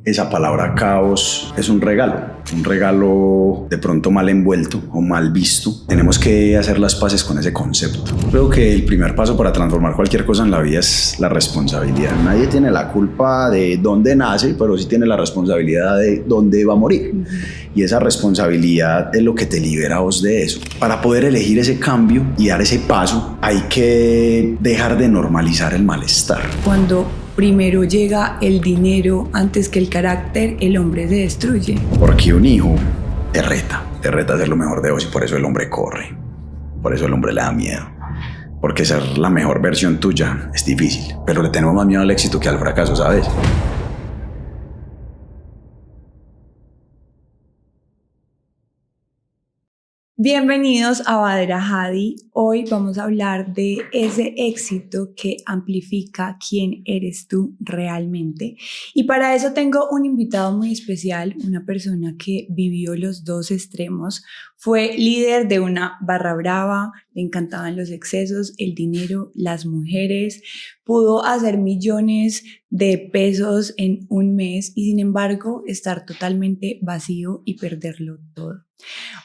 Esa palabra caos es un regalo de pronto mal envuelto o mal visto. Tenemos que hacer las paces con ese concepto. Creo que el primer paso para transformar cualquier cosa en la vida es la responsabilidad. Nadie tiene la culpa de dónde nace, pero sí tiene la responsabilidad de dónde va a morir. Y esa responsabilidad es lo que te libera a vos de eso. Para poder elegir ese cambio y dar ese paso, hay que dejar de normalizar el malestar. Cuando primero llega el dinero antes que el carácter, el hombre se destruye. Porque un hijo te reta a ser lo mejor de vos y por eso el hombre corre. Por eso el hombre le da miedo. Porque ser la mejor versión tuya es difícil, pero le tenemos más miedo al éxito que al fracaso, ¿sabes? Bienvenidos a Badr Hadi. Hoy vamos a hablar de ese éxito que amplifica quién eres tú realmente. Y para eso tengo un invitado muy especial, una persona que vivió los dos extremos. Fue líder de una barra brava, le encantaban los excesos, el dinero, las mujeres. Pudo hacer millones de pesos en un mes y sin embargo estar totalmente vacío y perderlo todo.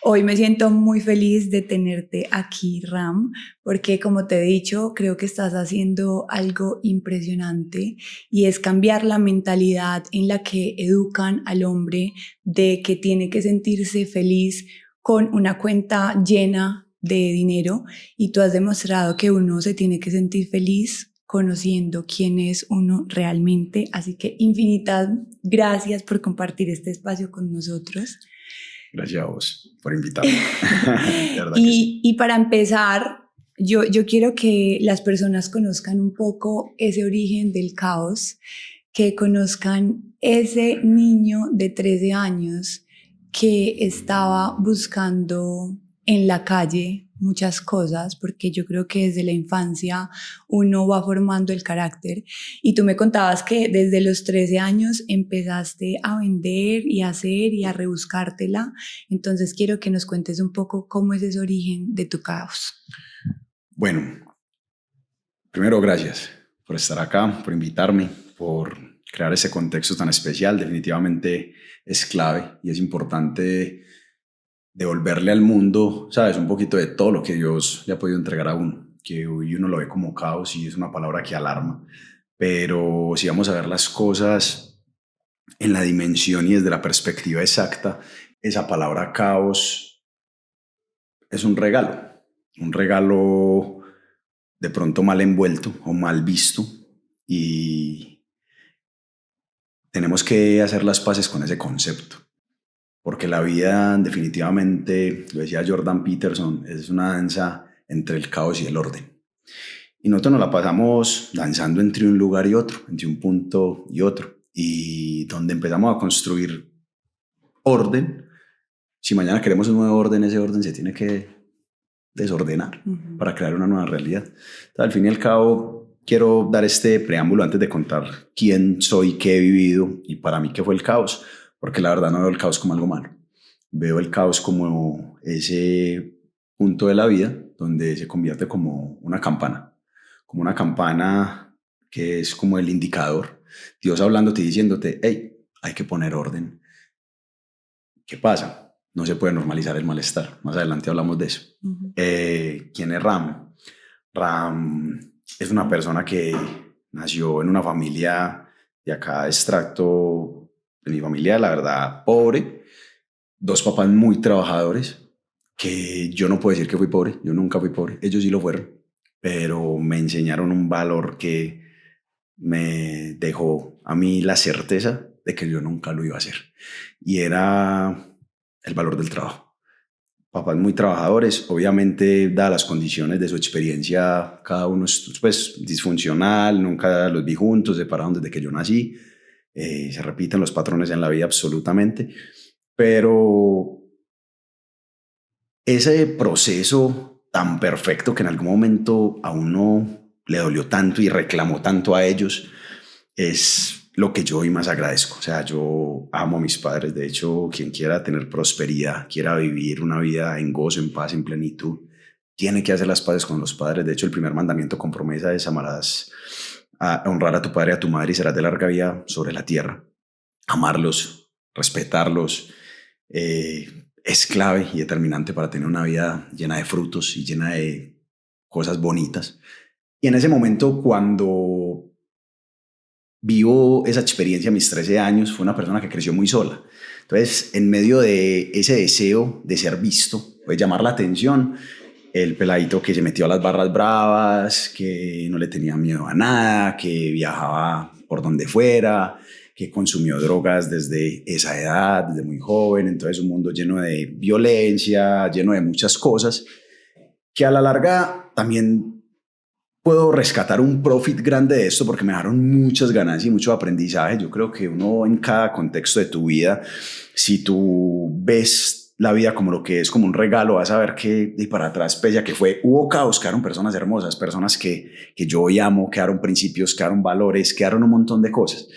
Hoy me siento muy feliz de tenerte aquí, Ram, porque como te he dicho, creo que estás haciendo algo impresionante y es cambiar la mentalidad en la que educan al hombre de que tiene que sentirse feliz con una cuenta llena de dinero, y tú has demostrado que uno se tiene que sentir feliz conociendo quién es uno realmente. Así que infinitas gracias por compartir este espacio con nosotros. Gracias a vos por invitarme. Y para empezar, yo quiero que las personas conozcan un poco ese origen del caos, que conozcan ese niño de 13 años que estaba buscando en la calle muchas cosas, porque yo creo que desde la infancia uno va formando el carácter. Y tú me contabas que desde los 13 años empezaste a vender y a hacer y a rebuscártela. Entonces quiero que nos cuentes un poco cómo es ese origen de tu caos. Bueno, primero gracias por estar acá, por invitarme, por crear ese contexto tan especial. Definitivamente es clave y es importante devolverle al mundo, ¿sabes? Un poquito de todo lo que Dios le ha podido entregar a uno, que hoy uno lo ve como caos y es una palabra que alarma, pero si vamos a ver las cosas en la dimensión y desde la perspectiva exacta, esa palabra caos es un regalo de pronto mal envuelto o mal visto, y tenemos que hacer las paces con ese concepto. Porque la vida definitivamente, lo decía Jordan Peterson, es una danza entre el caos y el orden. Y nosotros nos la pasamos danzando entre un lugar y otro, entre un punto y otro. Y donde empezamos a construir orden, si mañana queremos un nuevo orden, ese orden se tiene que desordenar para crear una nueva realidad. Entonces, al fin y al cabo, quiero dar este preámbulo antes de contar quién soy, qué he vivido y para mí qué fue el caos. Porque la verdad no veo el caos como algo malo. Veo el caos como ese punto de la vida donde se convierte como una campana que es como el indicador. Dios hablándote y diciéndote, hey, hay que poner orden. ¿Qué pasa? No se puede normalizar el malestar. Más adelante hablamos de eso. ¿Quién es Ram? Ram es una persona que nació en una familia de acá, extracto de mi familia, la verdad, pobre. Dos papás muy trabajadores, que yo no puedo decir que fui pobre, yo nunca fui pobre, ellos sí lo fueron, pero me enseñaron un valor que me dejó a mí la certeza de que yo nunca lo iba a hacer, y era el valor del trabajo. Papás muy trabajadores, obviamente, dadas las condiciones de su experiencia, cada uno es pues disfuncional, nunca los vi juntos, separados desde que yo nací. Se repiten los patrones en la vida absolutamente, pero ese proceso tan perfecto que en algún momento a uno le dolió tanto y reclamó tanto a ellos es lo que yo hoy más agradezco. O sea, yo amo a mis padres. De hecho, quien quiera tener prosperidad, quiera vivir una vida en gozo, en paz, en plenitud, tiene que hacer las paces con los padres. De hecho, el primer mandamiento con promesa es amarás a honrar a tu padre y a tu madre y serás de larga vida sobre la tierra. amarlos, respetarlos, es clave y determinante para tener una vida llena de frutos y llena de cosas bonitas. Y en ese momento, cuando vivo esa experiencia a mis 13 años, fue una persona que creció muy sola. Entonces, en medio de ese deseo de ser visto, de llamar la atención, el peladito que se metió a las barras bravas, que no le tenía miedo a nada, que viajaba por donde fuera, que consumió drogas desde esa edad, desde muy joven. Entonces, un mundo lleno de violencia, lleno de muchas cosas, que a la larga también puedo rescatar un profit grande de esto porque me dejaron muchas ganancias y mucho aprendizaje. Yo creo que uno en cada contexto de tu vida, si tú ves la vida como lo que es, como un regalo, vas a ver que de para atrás, pese a que hubo caos, quedaron personas hermosas, personas que yo hoy amo, quedaron principios, quedaron valores, quedaron un montón de cosas.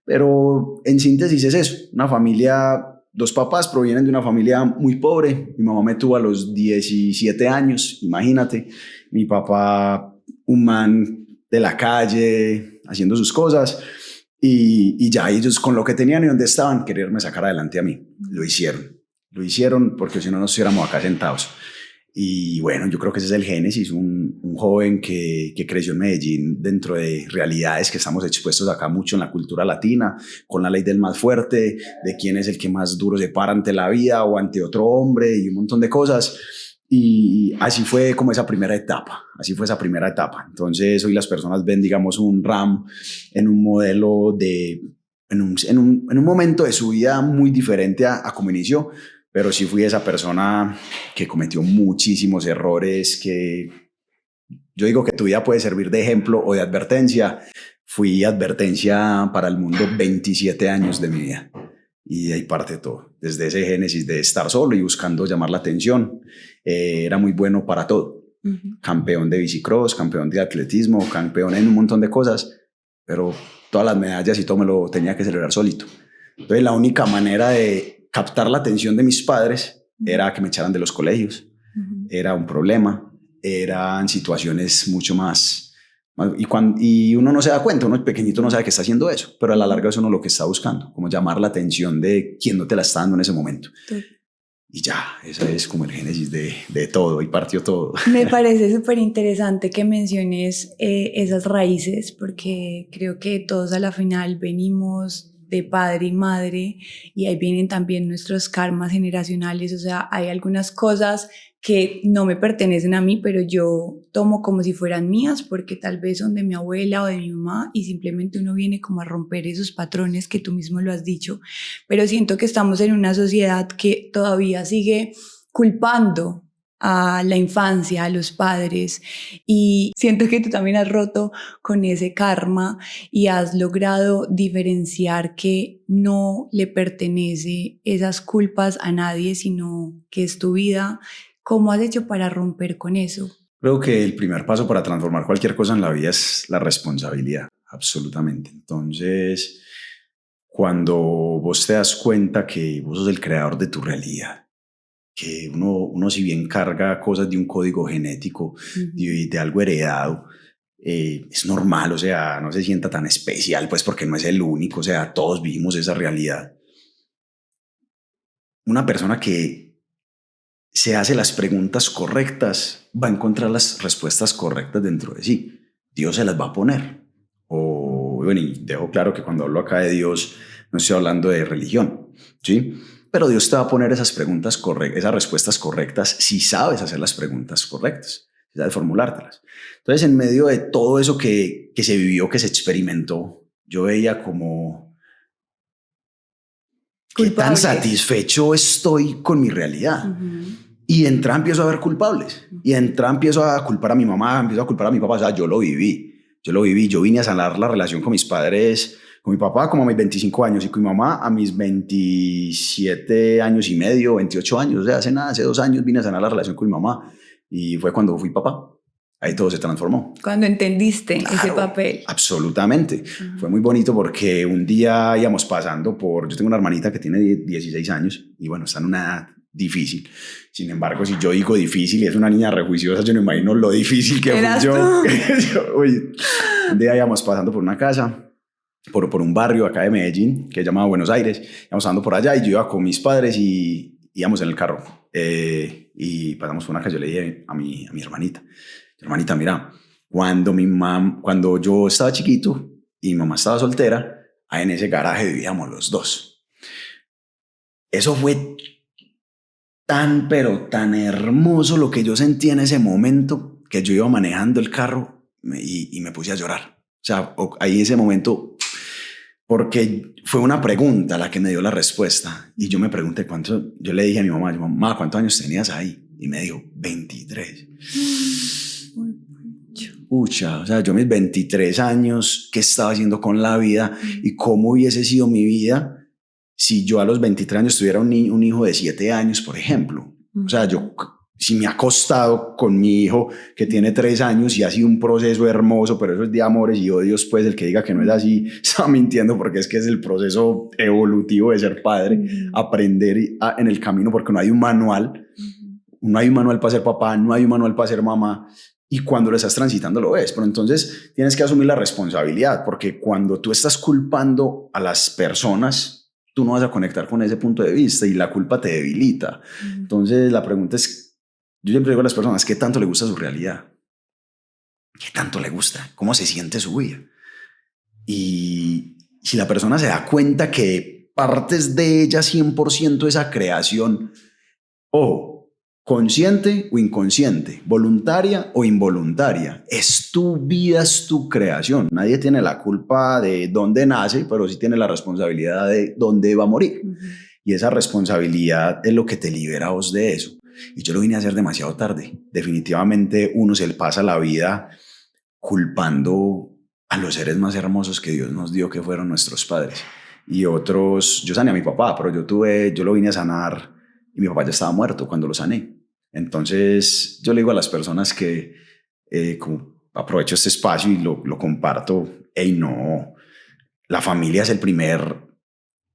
Pero en síntesis es eso, una familia. Los papás provienen de una familia muy pobre. Mi mamá me tuvo a los 17 años, imagínate. Mi papá, un man de la calle, haciendo sus cosas, y ya ellos con lo que tenían y donde estaban, quererme sacar adelante a mí. Lo hicieron porque si no, no estuviéramos acá sentados. Y bueno, yo creo que ese es el génesis, un joven que creció en Medellín dentro de realidades que estamos expuestos acá mucho en la cultura latina, con la ley del más fuerte, de quién es el que más duro se para ante la vida o ante otro hombre y un montón de cosas. Y así fue como esa primera etapa, Entonces hoy las personas ven, digamos, un Ram en un modelo en un momento de su vida muy diferente a como inició, pero sí fui esa persona que cometió muchísimos errores, que yo digo que tu vida puede servir de ejemplo o de advertencia. Fui advertencia para el mundo 27 años de mi vida. Y de ahí parte todo, desde ese génesis de estar solo y buscando llamar la atención. Era muy bueno para todo. Campeón de bicicross, campeón de atletismo, campeón en un montón de cosas, pero todas las medallas y todo me lo tenía que celebrar solito. Entonces la única manera de captar la atención de mis padres era que me echaran de los colegios. Era un problema, eran situaciones mucho más... Y uno no se da cuenta, uno pequeñito no sabe que está haciendo eso, pero a la larga eso no es lo que está buscando, como llamar la atención de quien no te la está dando en ese momento. Sí. Y ya, ese es como el génesis de todo, y partió todo. Me parece súper interesante que menciones esas raíces, porque creo que todos a la final venimos de padre y madre, y ahí vienen también nuestros karmas generacionales. O sea, hay algunas cosas que no me pertenecen a mí, pero yo tomo como si fueran mías, porque tal vez son de mi abuela o de mi mamá, y simplemente uno viene como a romper esos patrones que tú mismo lo has dicho. Pero siento que estamos en una sociedad que todavía sigue culpando a la infancia, a los padres, y siento que tú también has roto con ese karma y has logrado diferenciar que no le pertenece esas culpas a nadie, sino que es tu vida. ¿Cómo has hecho para romper con eso? Creo que el primer paso para transformar cualquier cosa en la vida es la responsabilidad, absolutamente. Entonces, cuando vos te das cuenta que vos sos el creador de tu realidad, que uno si bien carga cosas de un código genético, de algo heredado, es normal, o sea, no se sienta tan especial, pues porque no es el único, o sea, todos vivimos esa realidad. Una persona que se hace las preguntas correctas va a encontrar las respuestas correctas dentro de sí. Dios se las va a poner. Bueno, y dejo claro que cuando hablo acá de Dios no estoy hablando de religión, ¿sí? Pero Dios te va a poner esas preguntas correctas, esas respuestas correctas, si sabes hacer las preguntas correctas, si sabes formulártelas. Entonces, en medio de todo eso que se vivió, que se experimentó, yo veía como qué tan satisfecho estoy con mi realidad. Y de entrada empiezo a ver culpables. Y de entrada empiezo a culpar a mi mamá, empiezo a culpar a mi papá. O sea, yo lo viví. Yo vine a sanar la relación con mis padres, con mi papá como a mis 25 años y con mi mamá a mis 27 años y medio, 28 años. O sea, hace 2 años vine a sanar la relación con mi mamá y fue cuando fui papá. Ahí todo se transformó. Cuando entendiste ese papel. Absolutamente. Fue muy bonito porque un día íbamos pasando yo tengo una hermanita que tiene 16 años y bueno, está en una edad difícil. Sin embargo, si yo digo difícil y es una niña rejuiciosa, yo no imagino lo difícil que fui yo. Un día íbamos pasando por una casa por un barrio acá de Medellín que se llama Buenos Aires. Íbamos andando por allá y yo iba con mis padres y íbamos en el carro. Y pasamos por una calle. Yo le dije a mi hermanita, hermanita, mira, cuando yo estaba chiquito y mi mamá estaba soltera, ahí en ese garaje vivíamos los dos. Eso fue tan, pero tan hermoso lo que yo sentí en ese momento, que yo iba manejando el carro y me puse a llorar. O sea, ahí ese momento, porque fue una pregunta la que me dio la respuesta. Y yo me pregunté yo le dije a mi mamá, mamá, ¿cuántos años tenías ahí? Y me dijo, 23. Pucha, o sea, yo mis 23 años, ¿qué estaba haciendo con la vida? ¿Y cómo hubiese sido mi vida si yo a los 23 años tuviera un hijo de 7 años, por ejemplo? O sea, si me ha costado con mi hijo que tiene 3 años y ha sido un proceso hermoso, pero eso es de amores y odios, pues el que diga que no es así está mintiendo, porque es que es el proceso evolutivo de ser padre, aprender en el camino, porque no hay un manual, no hay un manual para ser papá, no hay un manual para ser mamá, y cuando lo estás transitando lo ves, pero entonces tienes que asumir la responsabilidad, porque cuando tú estás culpando a las personas, tú no vas a conectar con ese punto de vista y la culpa te debilita. Entonces la pregunta es, yo siempre digo a las personas, ¿qué tanto le gusta su realidad? ¿Qué tanto le gusta? ¿Cómo se siente su vida? Y si la persona se da cuenta que partes de ella 100% esa creación, ojo, consciente o inconsciente, voluntaria o involuntaria, es tu vida, es tu creación. Nadie tiene la culpa de dónde nace, pero sí tiene la responsabilidad de dónde va a morir. Y esa responsabilidad es lo que te libera a vos de eso. Y yo lo vine a hacer demasiado tarde. Definitivamente uno se le pasa la vida culpando a los seres más hermosos que Dios nos dio, que fueron nuestros padres. Y otros, yo sané a mi papá, pero yo lo vine a sanar y mi papá ya estaba muerto cuando lo sané. Entonces yo le digo a las personas que, como aprovecho este espacio y lo comparto, hey, no, la familia es el primer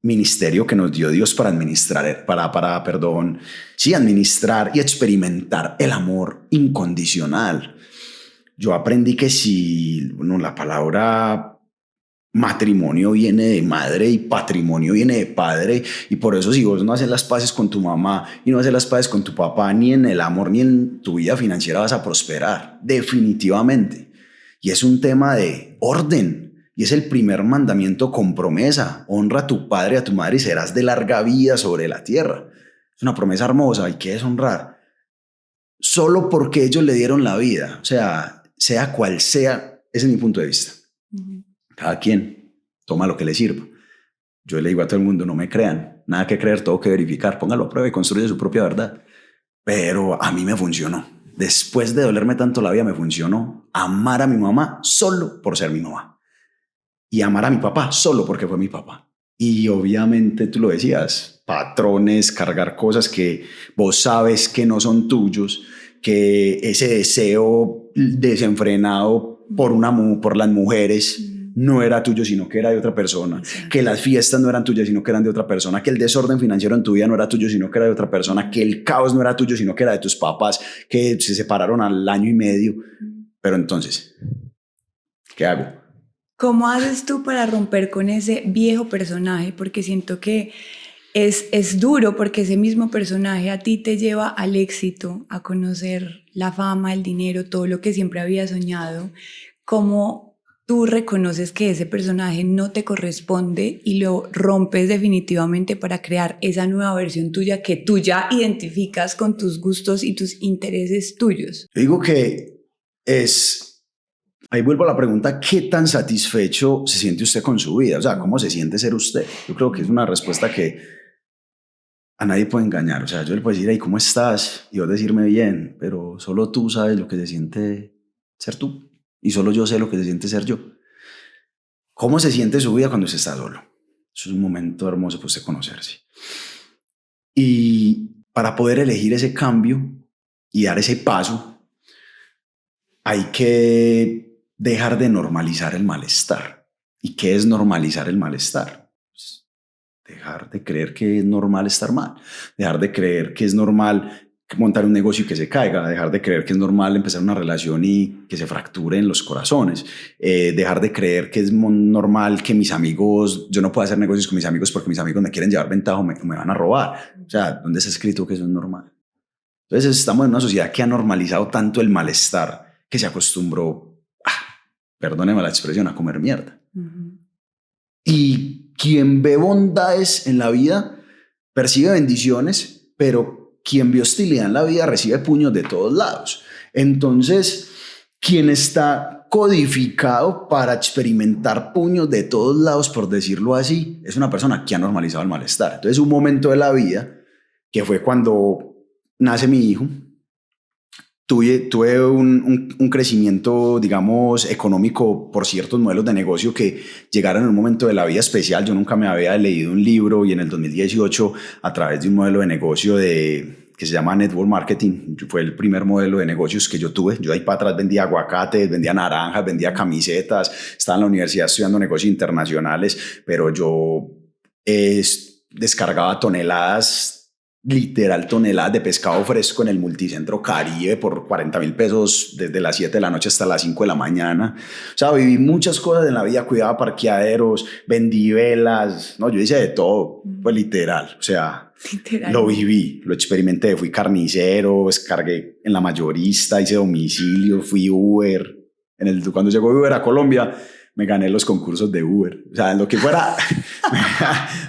ministerio que nos dio Dios para administrar, administrar y experimentar el amor incondicional. Yo aprendí que la palabra matrimonio viene de madre y patrimonio viene de padre, y por eso si vos no haces las paces con tu mamá y no haces las paces con tu papá, ni en el amor ni en tu vida financiera vas a prosperar, definitivamente. Y es un tema de orden. Y es el primer mandamiento con promesa. Honra a tu padre y a tu madre y serás de larga vida sobre la tierra. Es una promesa hermosa, hay que deshonrar. Solo porque ellos le dieron la vida. O sea cual sea, ese es mi punto de vista. Cada quien toma lo que le sirva. Yo le digo a todo el mundo, no me crean. Nada que creer, todo que verificar. Póngalo a prueba y construye su propia verdad. Pero a mí me funcionó. Después de dolerme tanto la vida, me funcionó amar a mi mamá solo por ser mi mamá. Y amar a mi papá solo porque fue mi papá. Y obviamente tú lo decías, patrones, cargar cosas que vos sabes que no son tuyos, que ese deseo desenfrenado por las mujeres no era tuyo, sino que era de otra persona, que las fiestas no eran tuyas, sino que eran de otra persona, que el desorden financiero en tu vida no era tuyo, sino que era de otra persona, que el caos no era tuyo, sino que era de tus papás, que se separaron al año y medio. Pero entonces, ¿qué hago? ¿Cómo haces tú para romper con ese viejo personaje? Porque siento que es duro, porque ese mismo personaje a ti te lleva al éxito, a conocer la fama, el dinero, todo lo que siempre habías soñado. ¿Cómo tú reconoces que ese personaje no te corresponde y lo rompes definitivamente para crear esa nueva versión tuya que tú ya identificas con tus gustos y tus intereses tuyos? Yo digo que ahí vuelvo a la pregunta, ¿qué tan satisfecho se siente usted con su vida? O sea, ¿cómo se siente ser usted? Yo creo que es una respuesta que a nadie puede engañar. O sea, yo le puedo decir, hey, ¿cómo estás? Y vos decirme bien, pero solo tú sabes lo que se siente ser tú. Y solo yo sé lo que se siente ser yo. ¿Cómo se siente su vida cuando usted está solo? Es un momento hermoso para usted conocerse. Y para poder elegir ese cambio y dar ese paso, hay que dejar de normalizar el malestar. ¿Y qué es normalizar el malestar? Pues dejar de creer que es normal estar mal, dejar de creer que es normal montar un negocio y que se caiga, dejar de creer que es normal empezar una relación y que se fracture en los corazones, dejar de creer que es normal que mis amigos, yo no puedo hacer negocios con mis amigos porque mis amigos me quieren llevar ventaja o me van a robar. O sea, ¿dónde está escrito que eso es normal? Entonces estamos en una sociedad que ha normalizado tanto el malestar que se acostumbró, perdóneme la expresión, a comer mierda. Y quien ve bondades en la vida percibe bendiciones, pero quien ve hostilidad en la vida recibe puños de todos lados. Entonces, quien está codificado para experimentar puños de todos lados, por decirlo así, es una persona que ha normalizado el malestar. Entonces, un momento de la vida, que fue cuando nace mi hijo, tuve un crecimiento, digamos, económico por ciertos modelos de negocio que llegaron en un momento de la vida especial. Yo nunca me había leído un libro y en el 2018, a través de un modelo de negocio que se llama Network Marketing, fue el primer modelo de negocios que yo tuve. Yo ahí para atrás vendía aguacates, vendía naranjas, vendía camisetas, estaba en la universidad estudiando negocios internacionales, pero yo descargaba literal toneladas de pescado fresco en el multicentro Caribe por 40.000 pesos desde las 7 de la noche hasta las 5 de la mañana. O sea, viví muchas cosas en la vida, cuidaba parqueaderos, vendí velas, no, yo hice de todo, pues literal, o sea, lo viví, lo experimenté, fui carnicero, descargué en la mayorista, hice domicilio, fui Uber. Cuando llegó Uber a Colombia, me gané los concursos de Uber, o sea, en lo que fuera,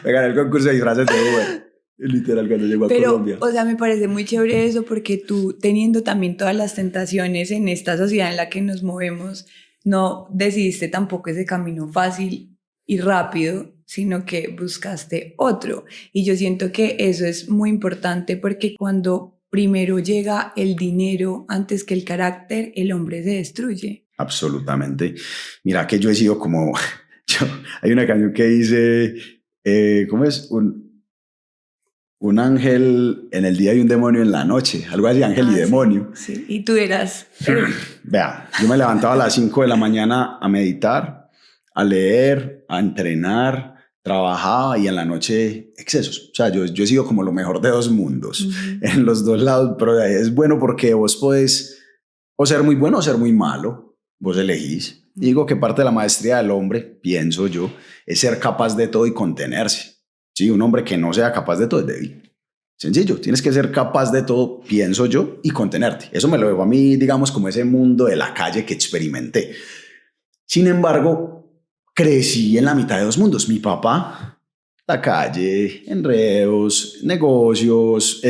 me gané el concurso de disfraces de Uber. Literal, cuando llegó a Colombia. O sea, me parece muy chévere eso porque tú, teniendo también todas las tentaciones en esta sociedad en la que nos movemos, no decidiste tampoco ese camino fácil y rápido, sino que buscaste otro. Y yo siento que eso es muy importante porque cuando primero llega el dinero antes que el carácter, el hombre se destruye. Absolutamente. Mira que yo he sido como... hay una canción que dice... ¿cómo es? Un ángel en el día y un demonio en la noche, algo así, ángel y demonio. Sí, y tú eras... Vea, yo me levantaba a las 5 de la mañana a meditar, a leer, a entrenar, trabajaba y en la noche excesos. O sea, yo he sido como lo mejor de dos mundos, en los dos lados, pero es bueno porque vos podés o ser muy bueno o ser muy malo, vos elegís. Digo que parte de la maestría del hombre, pienso yo, es ser capaz de todo y contenerse. Sí, un hombre que no sea capaz de todo es débil. Sencillo, tienes que ser capaz de todo, pienso yo, y contenerte. Eso me lo debo a mí, digamos, como ese mundo de la calle que experimenté. Sin embargo, crecí en la mitad de dos mundos. Mi papá, la calle, enredos, negocios,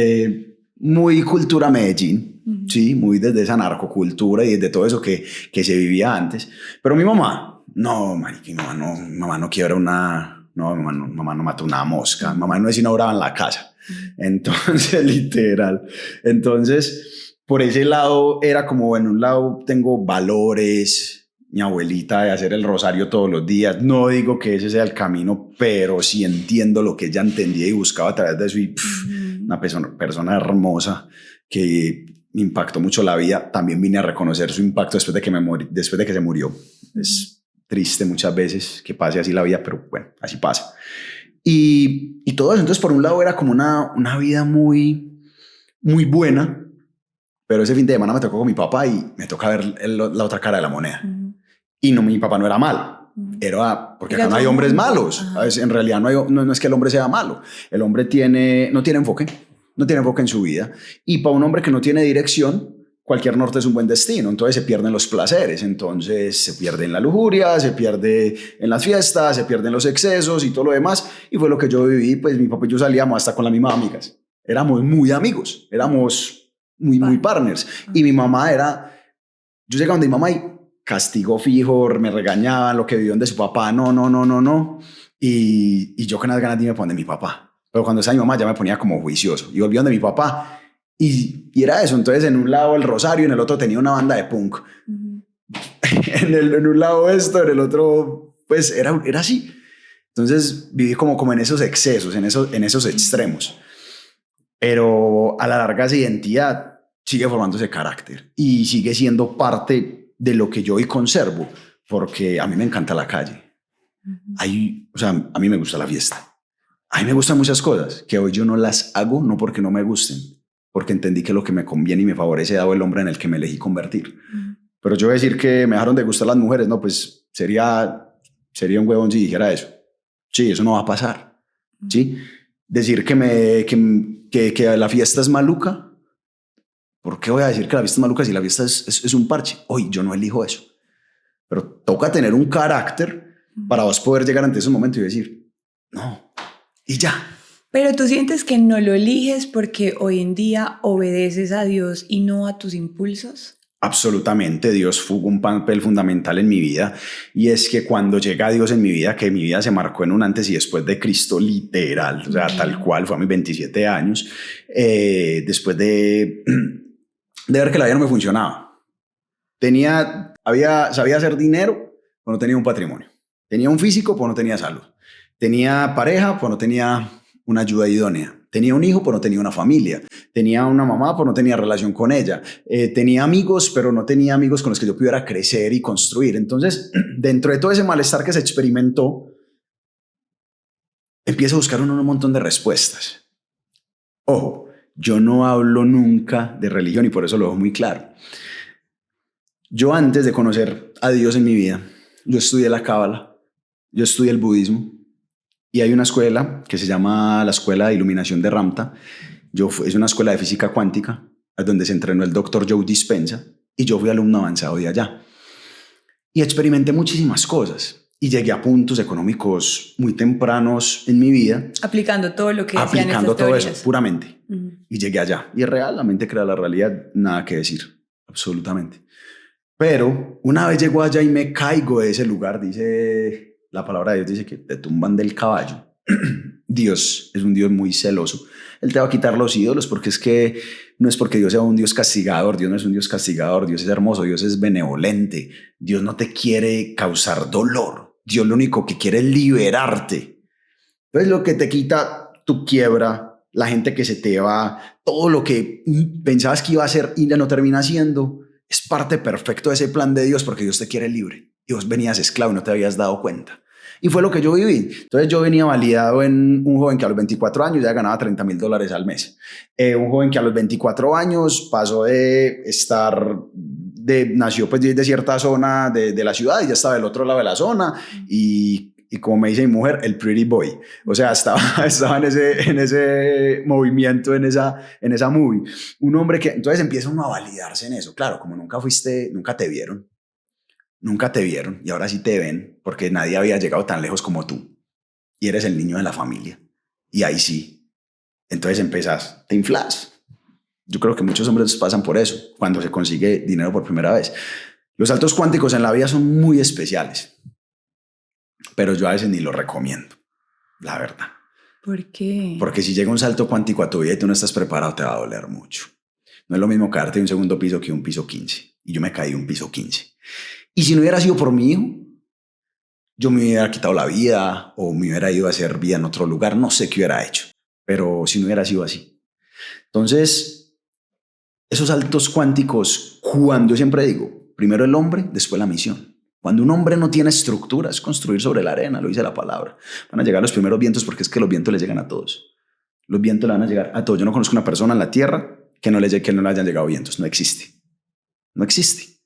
muy cultura Medellín, sí, muy desde esa narcocultura y desde todo eso que se vivía antes. Pero mi mamá, no, marica, mi mamá no quiebra una... No, mamá no mató una mosca. Mamá no es inauguraba en la casa. Entonces, literal. Entonces, por ese lado era como, en un lado tengo valores, mi abuelita de hacer el rosario todos los días. No digo que ese sea el camino, pero sí entiendo lo que ella entendía y buscaba a través de eso. Y una persona hermosa que me impactó mucho la vida. También vine a reconocer su impacto después de que se murió. Es triste muchas veces que pase así la vida, pero bueno, así pasa. Y todo eso, entonces por un lado era como una vida muy, muy buena, pero ese fin de semana me tocó con mi papá y me toca ver la otra cara de la moneda. Y no, mi papá no era malo, era porque acá no hay hombres malos. En realidad no es que el hombre sea malo, el hombre no tiene enfoque en su vida, y para un hombre que no tiene dirección, cualquier norte es un buen destino. Entonces se pierden los placeres, entonces se pierde en la lujuria, se pierde en las fiestas, se pierden los excesos y todo lo demás. Y fue lo que yo viví. Pues mi papá y yo salíamos hasta con las mismas amigas, éramos muy amigos, éramos muy partners. Y mi mamá yo llegaba donde mi mamá y castigo fijo, me regañaban lo que vivió de su papá, no. Y yo con las ganas de irme para donde mi papá, pero cuando estaba mi mamá ya me ponía como juicioso y volví donde mi papá. Y era eso. Entonces en un lado el rosario, en el otro tenía una banda de punk. En un lado esto, en el otro pues era así. Entonces viví como en esos excesos, en esos extremos. Pero a la larga esa identidad sigue formando ese carácter y sigue siendo parte de lo que yo hoy conservo, porque a mí me encanta la calle. O sea, a mí me gusta la fiesta. A mí me gustan muchas cosas que hoy yo no las hago, no porque no me gusten, porque entendí que lo que me conviene y me favorece dado el hombre en el que me elegí convertir. Pero yo decir que me dejaron de gustar las mujeres, no, pues sería un huevón si dijera eso. Sí, eso no va a pasar. ¿Sí? Decir que la fiesta es maluca. ¿Por qué voy a decir que la fiesta es maluca si la fiesta es un parche? Hoy yo no elijo eso. Pero toca tener un carácter para vos poder llegar ante ese momento y decir, no, y ya. Pero tú sientes que no lo eliges porque hoy en día obedeces a Dios y no a tus impulsos. Absolutamente, Dios jugó un papel fundamental en mi vida, y es que cuando llega Dios en mi vida, que mi vida se marcó en un antes y después de Cristo literal, o sea, tal cual, fue a mis 27 años, después de ver que la vida no me funcionaba. Sabía hacer dinero, pero no tenía un patrimonio. Tenía un físico, pero no tenía salud. Tenía pareja, pero no tenía una ayuda idónea. Tenía un hijo, pero no tenía una familia. Tenía una mamá, pero no tenía relación con ella. Tenía amigos, pero no tenía amigos con los que yo pudiera crecer y construir. Entonces, dentro de todo ese malestar que se experimentó, empieza a buscar un montón de respuestas. Ojo, yo no hablo nunca de religión y por eso lo dejo muy claro. Yo, antes de conocer a Dios en mi vida, yo estudié la Cábala, yo estudié el budismo, y hay una escuela que se llama la Escuela de Iluminación de Ramtha. Es una escuela de física cuántica donde se entrenó el doctor Joe Dispenza, y yo fui alumno avanzado de allá. Y experimenté muchísimas cosas y llegué a puntos económicos muy tempranos en mi vida. Aplicando todo lo que decían aplicando estas todo teorías. eso puramente. Y llegué allá. Y es real, la mente crea la realidad, nada que decir, absolutamente. Pero una vez llego allá y me caigo de ese lugar, dice la palabra de Dios, dice que te tumban del caballo. Dios es un Dios muy celoso. Él te va a quitar los ídolos, porque es que no es porque Dios sea un Dios castigador. Dios no es un Dios castigador. Dios es hermoso, Dios es benevolente. Dios no te quiere causar dolor. Dios lo único que quiere es liberarte. Entonces, lo que te quita tu quiebra, la gente que se te va, todo lo que pensabas que iba a ser y no termina siendo, es parte perfecto de ese plan de Dios, porque Dios te quiere libre. Y vos venías esclavo y no te habías dado cuenta. Y fue lo que yo viví. Entonces yo venía validado en un joven que a los 24 años ya ganaba $30,000 al mes. Un joven que a los 24 años pasó de nació pues de cierta zona de la ciudad y ya estaba del otro lado de la zona. Y como me dice mi mujer, el pretty boy. O sea, estaba en ese movimiento, en esa movie. Un hombre que entonces empieza uno a validarse en eso. Claro, como nunca te vieron. Nunca te vieron y ahora sí te ven, porque nadie había llegado tan lejos como tú y eres el niño de la familia. Y ahí sí, entonces te inflas. Yo creo que muchos hombres pasan por eso cuando se consigue dinero por primera vez. Los saltos cuánticos en la vida son muy especiales, pero yo a veces ni lo recomiendo, la verdad. ¿Por qué? Porque si llega un salto cuántico a tu vida y tú no estás preparado, te va a doler mucho. No es lo mismo caerte de un segundo piso que un piso 15. Y yo me caí de un piso 15. Y si no hubiera sido por mi hijo, yo me hubiera quitado la vida o me hubiera ido a hacer vida en otro lugar. No sé qué hubiera hecho, pero si no hubiera sido así. Entonces, esos saltos cuánticos, cuando yo siempre digo, primero el hombre, después la misión. Cuando un hombre no tiene estructura, es construir sobre la arena, lo dice la palabra. Van a llegar los primeros vientos, porque es que los vientos les llegan a todos. Los vientos le van a llegar a todos. Yo no conozco una persona en la tierra que no le hayan llegado vientos. No existe. No existe.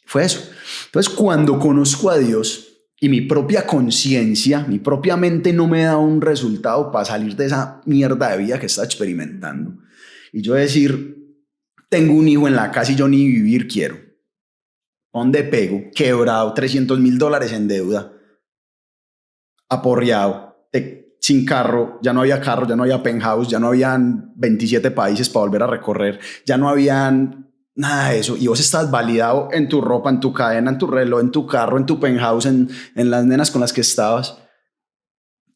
Fue eso. Entonces, cuando conozco a Dios y mi propia conciencia, mi propia mente no me da un resultado para salir de esa mierda de vida que está experimentando, y yo decir, tengo un hijo en la casa y yo ni vivir quiero. ¿Dónde pego? Quebrado, $300,000 en deuda, aporreado, sin carro, ya no había penthouse, ya no habían 27 países para volver a recorrer, ya no habían nada de eso, y vos estás validado en tu ropa, en tu cadena, en tu reloj, en tu carro, en tu penthouse, en las nenas con las que estabas.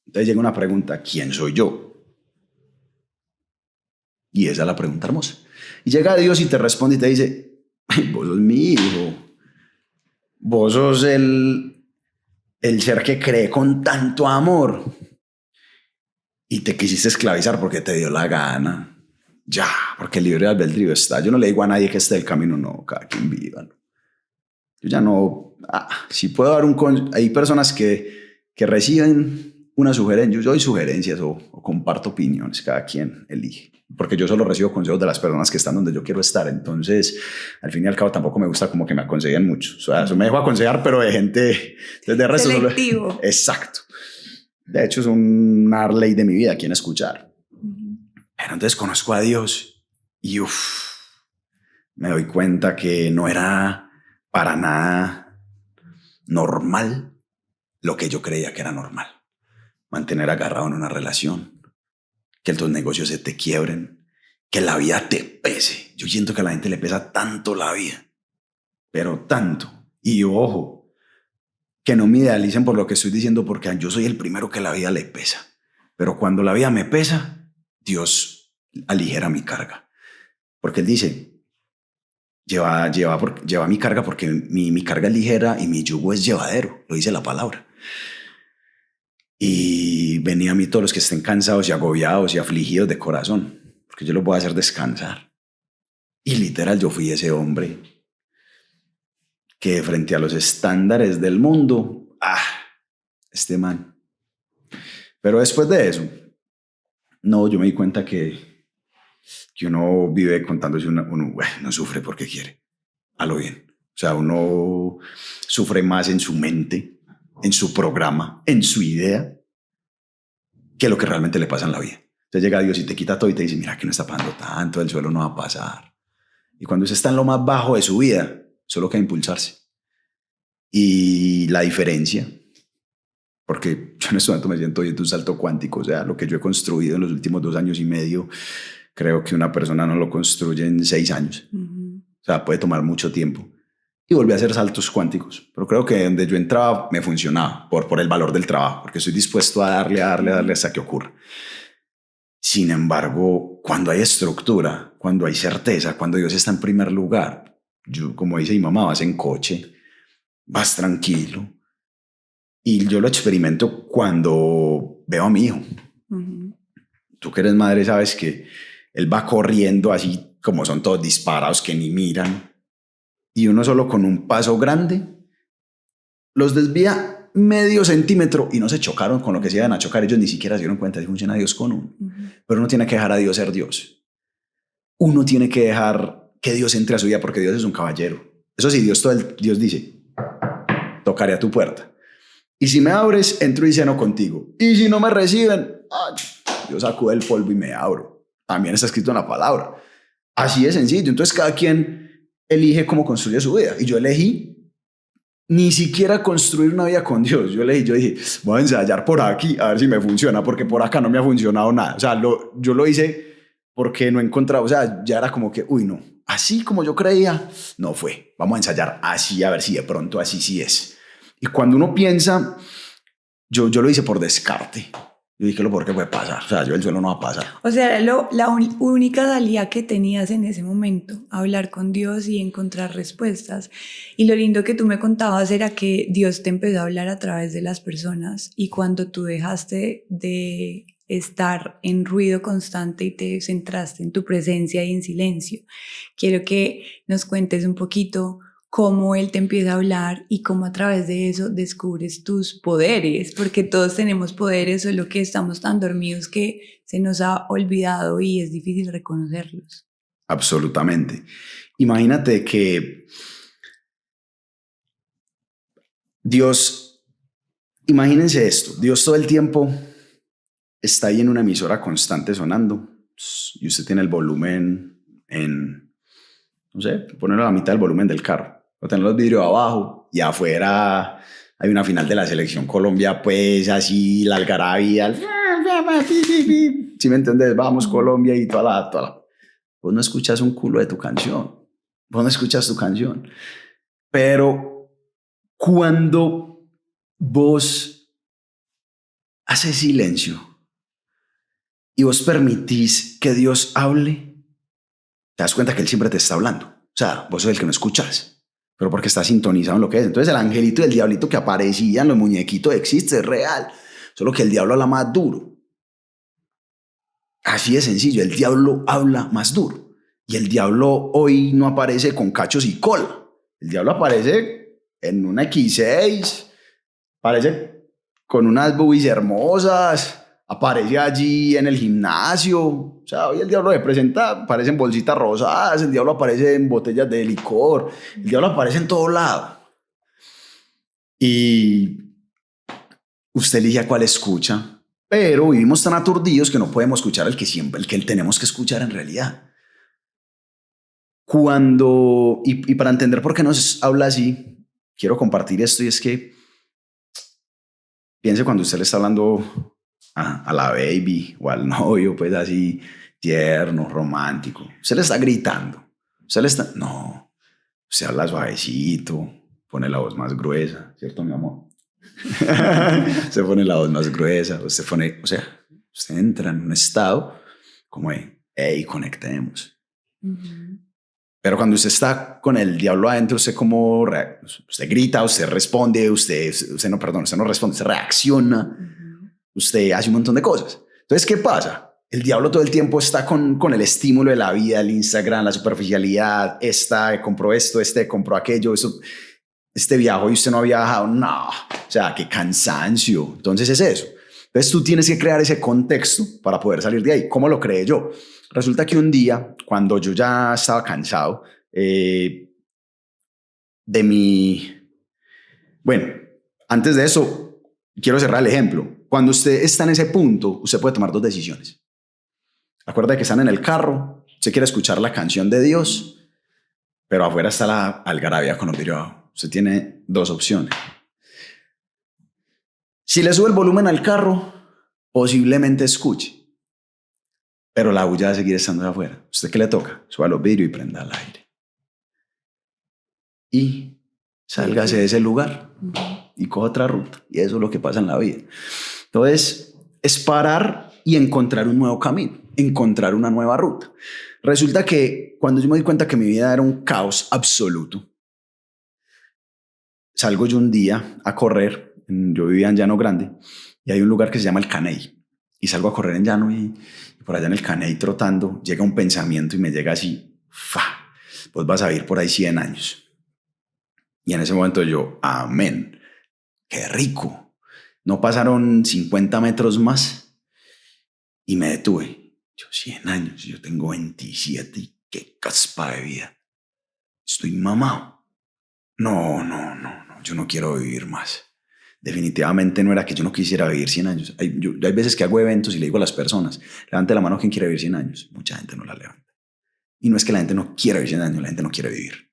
Entonces llega una pregunta: ¿quién soy yo? Y esa es la pregunta hermosa. Y llega Dios y te responde y te dice: vos sos mi hijo, vos sos el ser que cree con tanto amor y te quisiste esclavizar porque te dio la gana. Ya, porque el libre albedrío está. Yo no le digo a nadie que esté el camino, no, cada quien viva, ¿no? Yo ya no, si puedo dar hay personas que reciben una sugerencia, yo doy sugerencias o comparto opiniones, cada quien elige. porque yo solo recibo consejos de las personas que están donde yo quiero estar. Entonces, al fin y al cabo, tampoco me gusta como que me aconsejen mucho. O sea, eso me dejo aconsejar, pero de gente desde el resto. Selectivo. Solo, exacto. De hecho, es una ley de mi vida, quién escuchar. Pero entonces conozco a Dios y me doy cuenta que no era para nada normal lo que yo creía que era normal. Mantener agarrado en una relación, que tus negocios se te quiebren, que la vida te pese. Yo siento que a la gente le pesa tanto la vida, pero tanto. Y ojo, que no me idealicen por lo que estoy diciendo, porque yo soy el primero que la vida le pesa. Pero cuando la vida me pesa, Dios aligera mi carga. Porque Él dice, lleva mi carga porque mi carga es ligera y mi yugo es llevadero. Lo dice la palabra. Y venid a mí todos los que estén cansados y agobiados y afligidos de corazón, porque yo los voy a hacer descansar. Y literal, yo fui ese hombre que frente a los estándares del mundo, este man. Pero después de eso, no, yo me di cuenta que uno vive contándose, uno sufre porque quiere, a lo bien. O sea, uno sufre más en su mente, en su programa, en su idea, que lo que realmente le pasa en la vida. Entonces llega Dios y te quita todo y te dice, mira que no está pasando tanto, el suelo no va a pasar. Y cuando usted está en lo más bajo de su vida, solo queda impulsarse. Y la diferencia, porque yo en este momento me siento oyendo un salto cuántico, o sea, lo que yo he construido en los últimos 2 años y medio, creo que una persona no lo construye en 6 años. O sea, puede tomar mucho tiempo. Y volví a hacer saltos cuánticos. Pero creo que donde yo entraba me funcionaba por el valor del trabajo, porque estoy dispuesto a darle hasta que ocurra. Sin embargo, cuando hay estructura, cuando hay certeza, cuando Dios está en primer lugar, yo, como dice mi mamá, vas en coche, vas tranquilo. Y yo lo experimento cuando veo a mi hijo. Tú que eres madre sabes que él va corriendo así como son todos disparados que ni miran. Y uno solo con un paso grande los desvía medio centímetro y no se chocaron con lo que se iban a chocar. Ellos ni siquiera se dieron cuenta de que funciona Dios con uno. Pero uno tiene que dejar a Dios ser Dios. Uno tiene que dejar que Dios entre a su vida porque Dios es un caballero. Eso sí, Dios dice, tocaré a tu puerta. Y si me abres, entro y ceno contigo. Y si no me reciben, yo sacudo el polvo y me abro. También está escrito en la palabra. Así de sencillo. Entonces cada quien elige cómo construye su vida. Y yo elegí ni siquiera construir una vida con Dios. Yo dije, voy a ensayar por aquí a ver si me funciona, porque por acá no me ha funcionado nada. O sea, yo lo hice porque no encontraba, o sea, ya era como que, no, así como yo creía, no fue. Vamos a ensayar así, a ver si de pronto así sí es. Y cuando uno piensa, yo lo hice por descarte. Yo dije, ¿por qué puede pasar? O sea, el suelo no va a pasar. O sea, la única salida que tenías en ese momento, hablar con Dios y encontrar respuestas. Y lo lindo que tú me contabas era que Dios te empezó a hablar a través de las personas, y cuando tú dejaste de estar en ruido constante y te centraste en tu presencia y en silencio, quiero que nos cuentes un poquito cómo Él te empieza a hablar y cómo a través de eso descubres tus poderes, porque todos tenemos poderes, solo que estamos tan dormidos que se nos ha olvidado y es difícil reconocerlos. Absolutamente. Imagínate que Dios, imagínense esto, Dios todo el tiempo está ahí en una emisora constante sonando y usted tiene el volumen en, no sé, ponerlo a la mitad del volumen del carro. O tener los vidrios abajo y afuera hay una final de la selección Colombia, pues así la algarabía, ¿sí me entiendes? Vamos Colombia y toda la. Vos no escuchas un culo de tu canción, vos no escuchas tu canción, pero cuando vos haces silencio y vos permitís que Dios hable, te das cuenta que Él siempre te está hablando. O sea, vos sos el que no escuchas, pero porque está sintonizado en lo que es. Entonces el angelito y el diablito que aparecían, los muñequitos, existe, es real. Solo que el diablo habla más duro. Así de sencillo, el diablo habla más duro. Y el diablo hoy no aparece con cachos y cola. El diablo aparece en una X6, aparece con unas boobies hermosas, aparece allí en el gimnasio. O sea, hoy el diablo se presenta, aparece en bolsitas rosadas, el diablo aparece en botellas de licor, el diablo aparece en todo lado. Y usted elige a cuál escucha, pero vivimos tan aturdidos que no podemos escuchar el que tenemos que escuchar en realidad. Y para entender por qué nos habla así, quiero compartir esto, y es que piense cuando usted le está hablando a la baby o al novio, pues así tierno, romántico. Usted le está gritando. No, usted habla suavecito, pone la voz más gruesa, ¿cierto, mi amor? Se pone la voz más gruesa, usted entra en un estado como de, hey, conectemos. Uh-huh. Pero cuando usted está con el diablo adentro, usted grita, usted responde, usted no responde, usted reacciona, uh-huh. Usted hace un montón de cosas. Entonces, ¿qué pasa? El diablo todo el tiempo está con el estímulo de la vida, el Instagram, la superficialidad, compró esto, compró aquello, eso, este viaje y usted no había viajado, no, o sea, qué cansancio. Entonces es eso. Entonces tú tienes que crear ese contexto para poder salir de ahí. ¿Cómo lo creé yo? Resulta que un día, cuando yo ya estaba cansado Bueno, antes de eso, quiero cerrar el ejemplo. Cuando usted está en ese punto, usted puede tomar 2 decisiones. Acuerda que están en el carro, usted quiere escuchar la canción de Dios, pero afuera está la algarabía con los vidrios abajo. Usted tiene 2 opciones. Si le sube el volumen al carro, posiblemente escuche, pero la bulla va a seguir estando de afuera. ¿Usted qué le toca? Suba los vidrios y prenda el aire. Y sálgase de ese lugar y coja otra ruta. Y eso es lo que pasa en la vida. Entonces, es parar y encontrar un nuevo camino, encontrar una nueva ruta. Resulta que cuando yo me di cuenta que mi vida era un caos absoluto, salgo yo un día a correr. Yo vivía en Llano Grande y hay un lugar que se llama el Caney. Y salgo a correr en Llano y por allá en el Caney trotando llega un pensamiento y me llega así, vos vas a vivir por ahí 100 años. Y en ese momento yo, amén, qué rico. No pasaron 50 metros más y me detuve. Yo 100 años, yo tengo 27 y qué caspa de vida. Estoy mamado. No, yo no quiero vivir más. Definitivamente no era que yo no quisiera vivir 100 años. Hay veces que hago eventos y le digo a las personas, levante la mano quien quiere vivir 100 años. Mucha gente no la levanta. Y no es que la gente no quiera vivir 100 años, la gente no quiere vivir.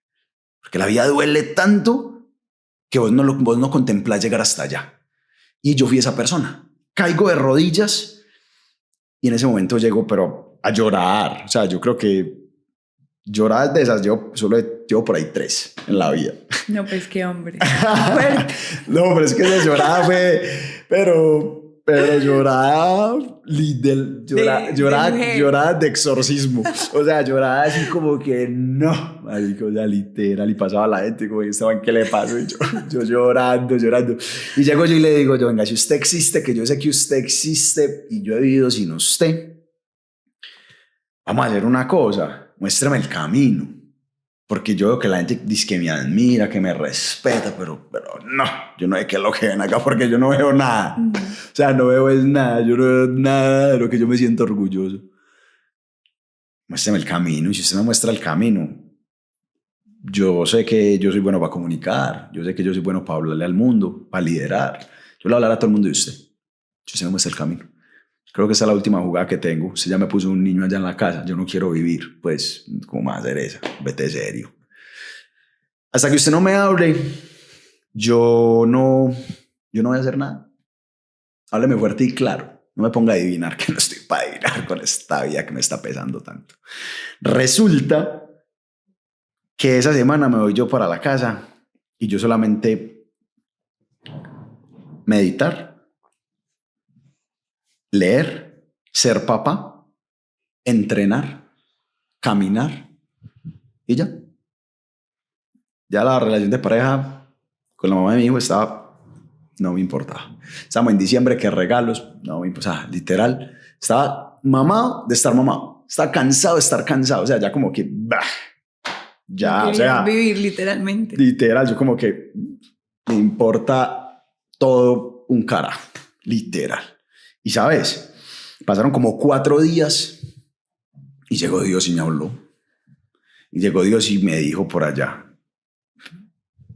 Porque la vida duele tanto que vos no contemplás llegar hasta allá. Y yo fui esa persona. Caigo de rodillas y en ese momento llego, pero a llorar. O sea, yo creo que lloradas de esas, yo solo llevo por ahí 3 en la vida. No, pues qué hombre. No, pero es que esa llorada fue, pero llorada llorada de exorcismo. O sea, llorada así como que no, marico, o sea, literal, y pasaba la gente como que estaban, ¿qué le pasó? Y yo llorando. Y llego yo y le digo, venga, si usted existe, que yo sé que usted existe y yo he vivido sin usted, vamos a hacer una cosa, muéstrame el camino. Porque yo veo que la gente dice que me admira, que me respeta, pero no, yo no sé qué es lo que ven acá porque yo no veo nada. O sea, no veo nada, yo no veo nada de lo que yo me siento orgulloso. Muéstrame el camino, y si usted me muestra el camino, yo sé que yo soy bueno para comunicar, yo sé que yo soy bueno para hablarle al mundo, para liderar. Yo le voy a hablar a todo el mundo de usted. Si usted me muestra el camino. Creo que esa es la última jugada que tengo. Usted ya me puso un niño allá en la casa. Yo no quiero vivir. Pues, ¿cómo va a hacer eso? Vete serio. Hasta que usted no me hable, yo no voy a hacer nada. Hábleme fuerte y claro. No me ponga a adivinar, que no estoy para adivinar con esta vida que me está pesando tanto. Resulta que esa semana me voy yo para la casa y yo solamente meditar, leer, ser papá, entrenar, caminar y ya. Ya la relación de pareja con la mamá de mi hijo no me importaba. Estábamos en diciembre, ¿qué regalos? No me importaba. O sea, literal, estaba mamado de estar mamado. Estaba cansado de estar cansado. O sea, ya como que, ya, no, o sea. Vivir literalmente. Literal, yo como que me importa todo un carajo. Literal. Y sabes, pasaron como 4 días y llegó Dios y me habló. Y llegó Dios y me dijo por allá,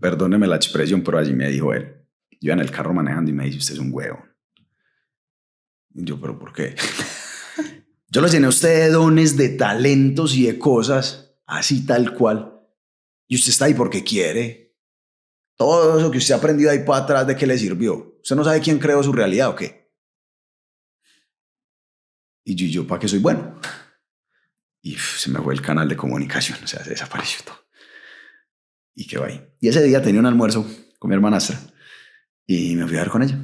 perdóneme la expresión, pero allí me dijo él. Yo iba en el carro manejando y me dice, usted es un huevo. Y yo, ¿pero por qué? Yo lo llené a usted de dones, de talentos y de cosas, así tal cual. Y usted está ahí porque quiere. Todo eso que usted ha aprendido ahí para atrás, ¿de qué le sirvió? ¿Usted no sabe quién creó su realidad o qué? Y yo ¿para qué soy bueno? Y se me fue el canal de comunicación, o sea, se desapareció todo. Y quedó ahí. Y ese día tenía un almuerzo con mi hermanastra y me fui a ver con ella.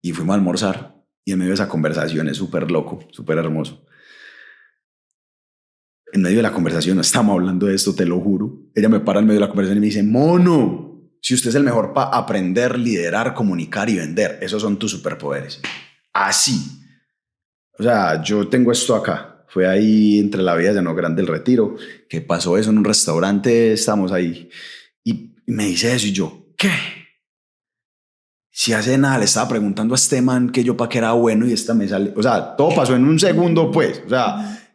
Y fuimos a almorzar y en medio de esa conversación es súper loco, súper hermoso. En medio de la conversación, no estamos hablando de esto, te lo juro. Ella me para en medio de la conversación y me dice, mono, si usted es el mejor para aprender, liderar, comunicar y vender, esos son tus superpoderes. Así. O sea, yo tengo esto acá. Fue ahí entre la Vía Llano Grande, el Retiro, que pasó eso en un restaurante, estamos ahí. Y me dice eso y yo, ¿qué? Si hace nada le estaba preguntando a este man que yo para qué era bueno y esta me sale. O sea, todo pasó en un segundo, pues. O sea,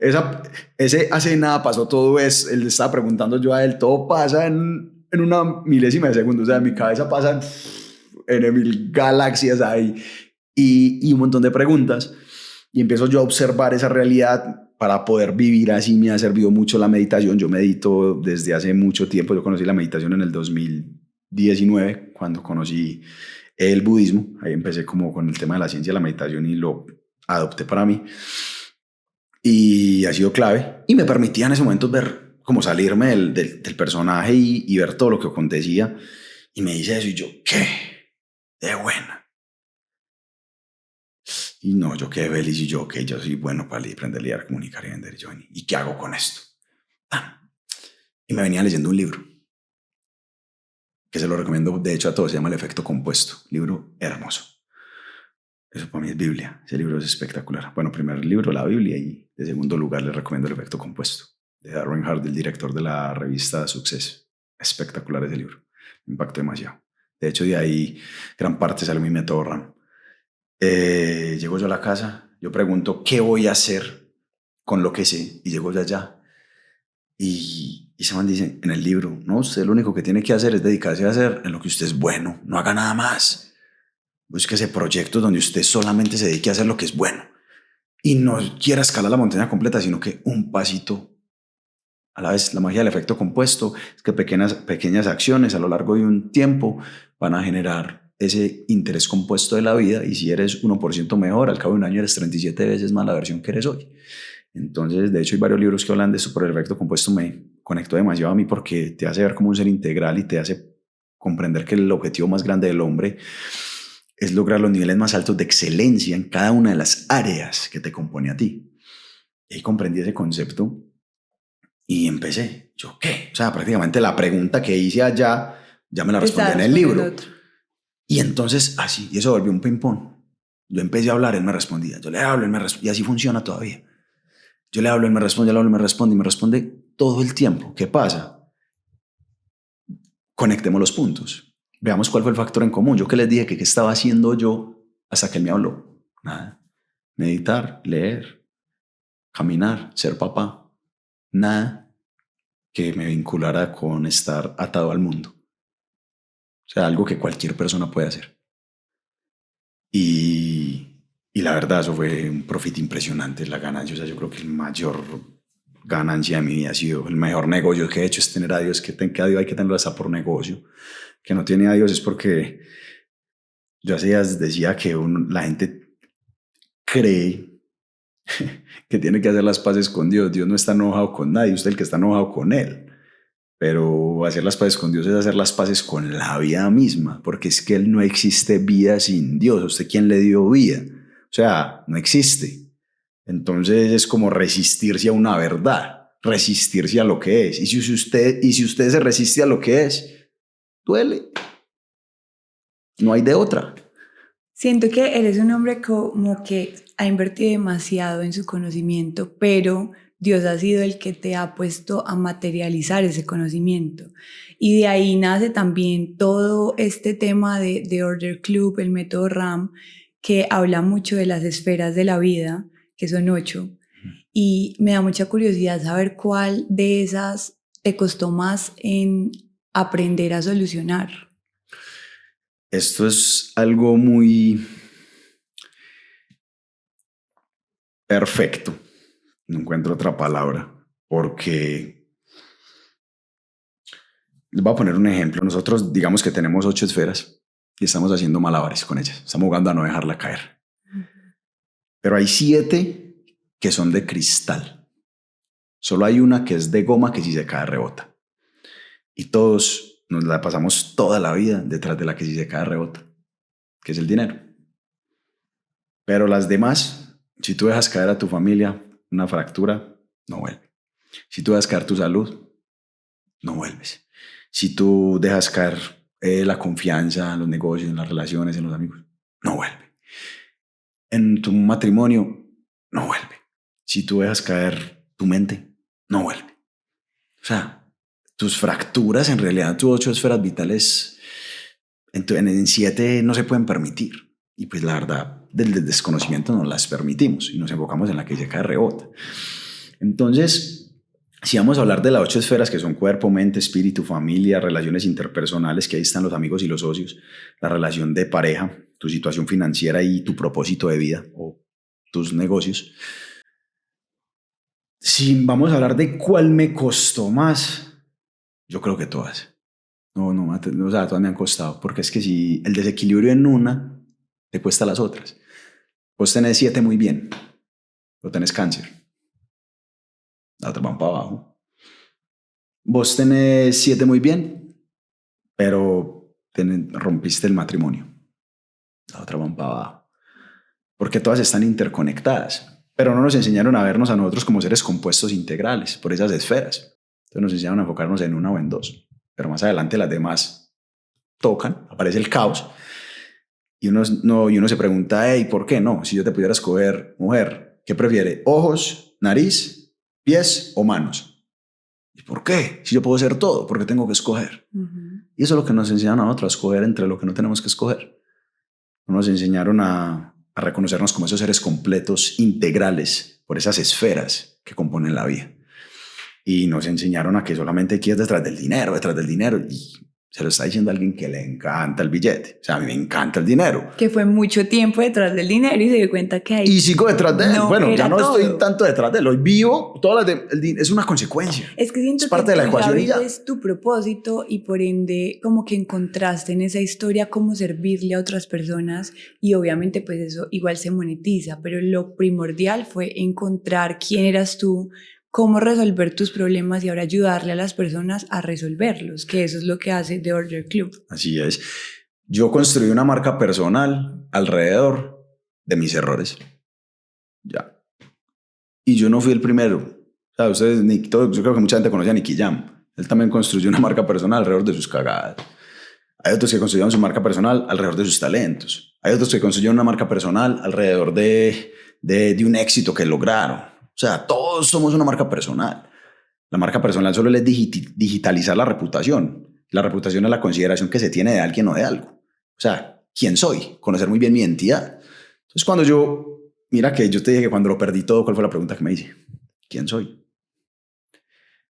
ese hace nada pasó todo es. Él le estaba preguntando yo a él, todo pasa en una milésima de segundo. O sea, en mi cabeza pasan en mil galaxias ahí y un montón de preguntas. Y empiezo yo a observar esa realidad para poder vivir así. Me ha servido mucho la meditación. Yo medito desde hace mucho tiempo. Yo conocí la meditación en el 2019, cuando conocí el budismo. Ahí empecé como con el tema de la ciencia de la meditación y lo adopté para mí. Y ha sido clave. Y me permitía en ese momento ver, como salirme del personaje y ver todo lo que acontecía. Y me dice eso y yo, ¿qué? De buena. Y no, yo quedé feliz y yo, ok, yo soy bueno para aprender a liderar, comunicar y vender. ¿Y qué hago con esto? Y me venía leyendo un libro que se lo recomiendo, de hecho, a todos. Se llama El Efecto Compuesto. Libro hermoso. Eso para mí es Biblia. Ese libro es espectacular. Bueno, primer libro, la Biblia, y de segundo lugar les recomiendo El Efecto Compuesto, de Darren Hardy, el director de la revista Success. Espectacular ese libro. Me impactó demasiado. De hecho, de ahí gran parte sale mi método RAM. Llego yo a la casa, yo pregunto qué voy a hacer con lo que sé, y llego yo allá y se man dice en el libro, no, usted lo único que tiene que hacer es dedicarse a hacer en lo que usted es bueno, no haga nada más. Búsquese proyectos donde usted solamente se dedique a hacer lo que es bueno y no quiera escalar la montaña completa, sino que un pasito a la vez. La magia del efecto compuesto es que pequeñas acciones a lo largo de un tiempo van a generar ese interés compuesto de la vida, y si eres 1% mejor, al cabo de un año eres 37 veces más la versión que eres hoy. Entonces, de hecho, hay varios libros que hablan de eso, pero el efecto compuesto me conectó demasiado a mí porque te hace ver como un ser integral y te hace comprender que el objetivo más grande del hombre es lograr los niveles más altos de excelencia en cada una de las áreas que te compone a ti. Y ahí comprendí ese concepto y empecé. ¿Yo qué? O sea, prácticamente la pregunta que hice allá ya me la respondí en el libro. Y entonces así, y eso volvió un ping-pong. Yo empecé a hablar, él me respondía. Yo le hablo, él me responde. Y así funciona todavía. Yo le hablo, él me responde, yo le hablo, él me responde. Y me responde todo el tiempo. ¿Qué pasa? Conectemos los puntos. Veamos cuál fue el factor en común. Yo que les dije que qué estaba haciendo yo hasta que él me habló. Nada. Meditar, leer, caminar, ser papá. Nada que me vinculara con estar atado al mundo. O sea, algo que cualquier persona puede hacer. Y la verdad, eso fue un profit impresionante, la ganancia. O sea, yo creo que el mayor ganancia de mi vida ha sido el mejor negocio que he hecho, es tener a Dios. Que a Dios hay que tenerlo hasta por negocio. Que no tiene a Dios es porque yo hace días decía que la gente cree que tiene que hacer las paces con Dios. Dios no está enojado con nadie, usted es el que está enojado con él. Pero hacer las paces con Dios es hacer las paces con la vida misma, porque es que no existe vida sin Dios. ¿A usted quién le dio vida? O sea, no existe. Entonces es como resistirse a una verdad, resistirse a lo que es. Y si usted se resiste a lo que es, duele. No hay de otra. Siento que eres un hombre como que ha invertido demasiado en su conocimiento, pero Dios ha sido el que te ha puesto a materializar ese conocimiento. Y de ahí nace también todo este tema de Order Club, el método RAM, que habla mucho de las esferas de la vida, que son 8, y me da mucha curiosidad saber cuál de esas te costó más en aprender a solucionar. Esto es algo muy perfecto, no encuentro otra palabra, porque les voy a poner un ejemplo. Nosotros digamos que tenemos 8 esferas y estamos haciendo malabares con ellas, estamos jugando a no dejarla caer. Pero hay 7 que son de cristal. Solo hay una que es de goma que si se cae rebota. Y todos nos la pasamos toda la vida detrás de la que si se cae rebota, que es el dinero. Pero las demás, si tú dejas caer a tu familia una fractura, no vuelve. Si tú dejas caer tu salud, no vuelves. Si tú dejas caer la confianza en los negocios, en las relaciones, en los amigos, no vuelve. En tu matrimonio, no vuelve. Si tú dejas caer tu mente, no vuelve. O sea, tus fracturas, en realidad, tus 8 esferas vitales, en 7 no se pueden permitir. Y pues la verdad, del desconocimiento no las permitimos y nos enfocamos en la que se cae rebota. Entonces, si vamos a hablar de las 8 esferas, que son cuerpo, mente, espíritu, familia, relaciones interpersonales, que ahí están los amigos y los socios, la relación de pareja, tu situación financiera y tu propósito de vida o tus negocios. Si vamos a hablar de cuál me costó más, yo creo que todas. O sea, todas me han costado, porque es que si el desequilibrio en una te cuesta las otras. Vos tenés 7 muy bien, pero tenés cáncer. La otra van para abajo. Vos tenés 7 muy bien, pero rompiste el matrimonio. La otra van para abajo. Porque todas están interconectadas. Pero no nos enseñaron a vernos a nosotros como seres compuestos integrales por esas esferas. Entonces nos enseñaron a enfocarnos en una o en 2. Pero más adelante las demás tocan, aparece el caos. Y uno se pregunta, hey, ¿por qué no? Si yo te pudiera escoger, mujer, ¿qué prefiere? ¿Ojos, nariz, pies o manos? ¿Y por qué? Si yo puedo ser todo, ¿por qué tengo que escoger? Y eso es lo que nos enseñaron a nosotros, a escoger entre lo que no tenemos que escoger. Nos enseñaron a reconocernos como esos seres completos, integrales, por esas esferas que componen la vida. Y nos enseñaron a que solamente hay que ir detrás del dinero, y se lo está diciendo a alguien que le encanta el billete. O sea, a mí me encanta el dinero. Que fue mucho tiempo detrás del dinero y se dio cuenta que ahí... Y sigo detrás de él. No, bueno, ya no todo. estoy tanto detrás de él. Hoy vivo, es una consecuencia. Es que siento es parte que de la tú ecuación ya vives tu propósito y por ende como que encontraste en esa historia cómo servirle a otras personas y obviamente pues eso igual se monetiza, pero lo primordial fue encontrar quién eras tú, cómo resolver tus problemas y ahora ayudarle a las personas a resolverlos, que eso es lo que hace The Order Club. Así es. Yo construí una marca personal alrededor de mis errores. Ya. Y yo no fui el primero. O sea, yo creo que mucha gente conoce a Nicky Jam. Él también construyó una marca personal alrededor de sus cagadas. Hay otros que construyeron su marca personal alrededor de sus talentos. Hay otros que construyeron una marca personal alrededor de un éxito que lograron. O sea, todos somos una marca personal. La marca personal solo es digitalizar la reputación. La reputación es la consideración que se tiene de alguien o de algo. O sea, ¿quién soy? Conocer muy bien mi identidad. Entonces, mira que yo te dije que cuando lo perdí todo, ¿cuál fue la pregunta que me hice? ¿Quién soy?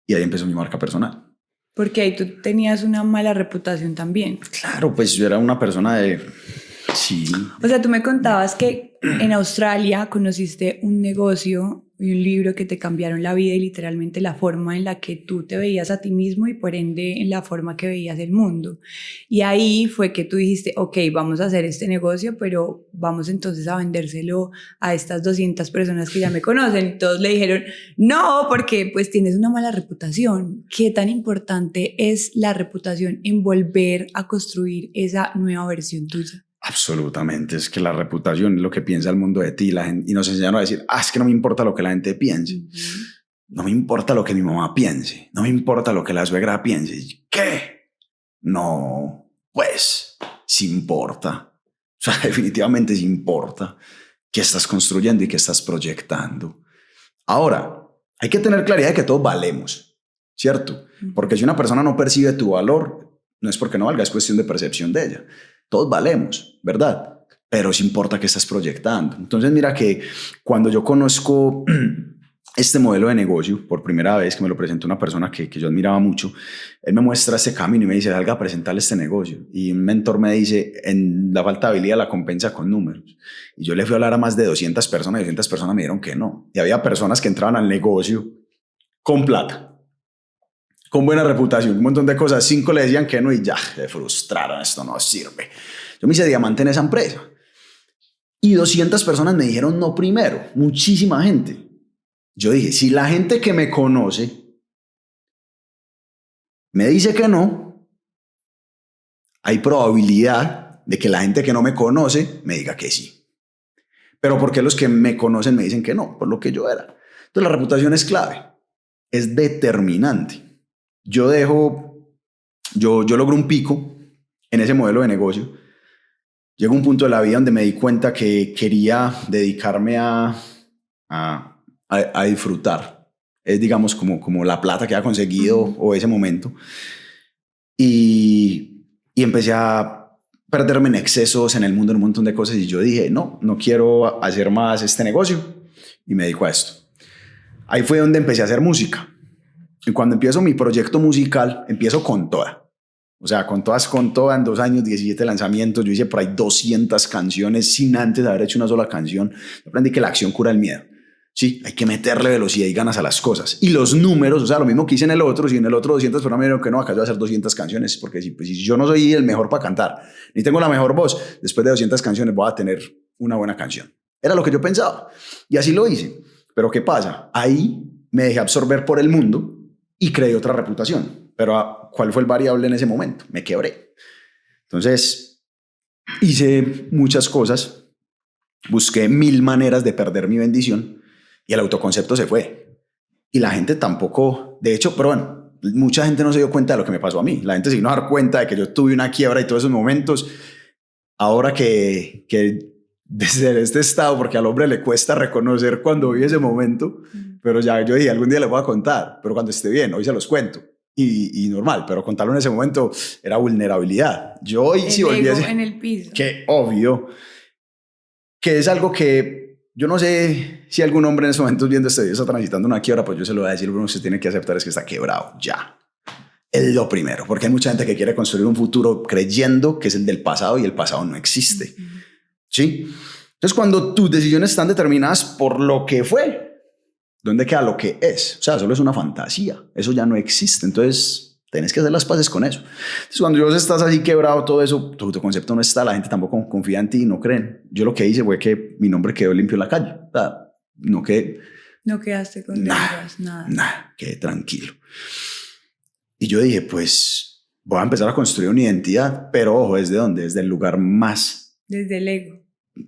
Y ahí empezó mi marca personal. Porque ahí tú tenías una mala reputación también. Claro, pues yo era una persona de... Sí. O sea, tú me contabas que en Australia conociste un negocio y un libro que te cambiaron la vida y literalmente la forma en la que tú te veías a ti mismo y por ende en la forma que veías el mundo. Y ahí fue que tú dijiste, ok, vamos a hacer este negocio, pero vamos entonces a vendérselo a estas 200 personas que ya me conocen. Y todos le dijeron, no, porque pues tienes una mala reputación. ¿Qué tan importante es la reputación en volver a construir esa nueva versión tuya? Absolutamente, es que la reputación es lo que piensa el mundo de ti y nos enseñaron a decir, es que no me importa lo que la gente piense, no me importa lo que mi mamá piense, no me importa lo que la suegra piense. ¿Qué? No, pues sí importa, o sea, definitivamente sí importa qué estás construyendo y qué estás proyectando. Ahora, hay que tener claridad de que todos valemos, ¿cierto? Porque si una persona no percibe tu valor, no es porque no valga, es cuestión de percepción de ella. Todos valemos, ¿verdad? pero sí importa qué estás proyectando. Entonces mira que cuando yo conozco este modelo de negocio por primera vez, que me lo presentó una persona que yo admiraba mucho, él me muestra este camino y me dice, salga a presentarle este negocio. Y un mentor me dice, en la falta de habilidad la compensa con números. Y yo le fui a hablar a más de 200 personas y 200 personas me dijeron que no. Y había personas que entraban al negocio con plata, con buena reputación, un montón de cosas. 5 le decían que no y ya, se frustraron, esto no sirve. Yo me hice diamante en esa empresa. Y 200 personas me dijeron no primero, muchísima gente. Yo dije, si la gente que me conoce me dice que no, hay probabilidad de que la gente que no me conoce me diga que sí. Pero ¿por qué los que me conocen me dicen que no? Por lo que yo era. Entonces la reputación es clave, es determinante. Yo logro un pico en ese modelo de negocio. Llegó un punto de la vida donde me di cuenta que quería dedicarme a disfrutar. Es, digamos, como la plata que había conseguido o ese momento. Y empecé a perderme en excesos en el mundo, en un montón de cosas. Y yo dije, no quiero hacer más este negocio. Y me dedico a esto. Ahí fue donde empecé a hacer música. Y cuando empiezo mi proyecto musical, empiezo con toda. O sea, con toda, en 2 años, 17 lanzamientos. Yo hice por ahí 200 canciones sin antes haber hecho una sola canción. Aprendí que la acción cura el miedo. Sí, hay que meterle velocidad y ganas a las cosas. Y los números, o sea, lo mismo que hice en el otro, si en el otro 200, pero me dijeron que no, acá yo voy a hacer 200 canciones, porque si yo no soy el mejor para cantar, ni tengo la mejor voz, después de 200 canciones voy a tener una buena canción. Era lo que yo pensaba. Y así lo hice. Pero ¿qué pasa? Ahí me dejé absorber por el mundo y creé otra reputación. Pero ¿cuál fue el variable en ese momento? Me quebré. Entonces, hice muchas cosas, busqué 1000 maneras de perder mi bendición y el autoconcepto se fue. Y la gente tampoco, de hecho, pero bueno, mucha gente no se dio cuenta de lo que me pasó a mí. La gente se vino a dar cuenta de que yo tuve una quiebra y todos esos momentos. Ahora que desde este estado, porque al hombre le cuesta reconocer cuando vive ese momento, pero ya yo dije, algún día les voy a contar, pero cuando esté bien, hoy se los cuento. Y normal, pero contarlo en ese momento era vulnerabilidad. Yo hoy el si volviese... en el piso. Que obvio, que es algo que yo no sé si algún hombre en ese momento viendo este video está transitando una quiebra, pues yo se lo voy a decir, lo que se tiene que aceptar es que está quebrado, ya. Es lo primero, porque hay mucha gente que quiere construir un futuro creyendo que es el del pasado y el pasado no existe. ¿Sí? Entonces, cuando tus decisiones están determinadas por lo que fue, ¿dónde queda lo que es? O sea, solo es una fantasía, eso ya no existe, entonces tienes que hacer las paces con eso. Entonces, cuando vos estás así quebrado, todo eso, tu concepto no está, la gente tampoco confía en ti, no creen. Yo lo que hice fue que mi nombre quedó limpio en la calle, o sea, no quedaste con nada, quedé tranquilo. Y yo dije, pues voy a empezar a construir una identidad, pero ojo, ¿desde dónde? Desde el lugar más... Desde el ego.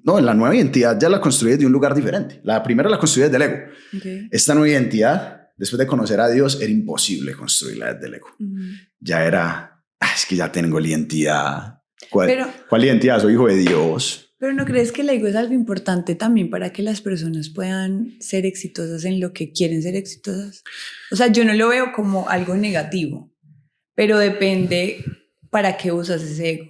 No, la nueva identidad ya la construí desde un lugar diferente. La primera la construí desde el ego. Okay. Esta nueva identidad, después de conocer a Dios, era imposible construirla desde el ego. Ya era, es que ya tengo la identidad. ¿Cuál identidad? Soy hijo de Dios. Pero ¿no crees que el ego es algo importante también para que las personas puedan ser exitosas en lo que quieren ser exitosas? O sea, yo no lo veo como algo negativo, pero depende para qué usas ese ego.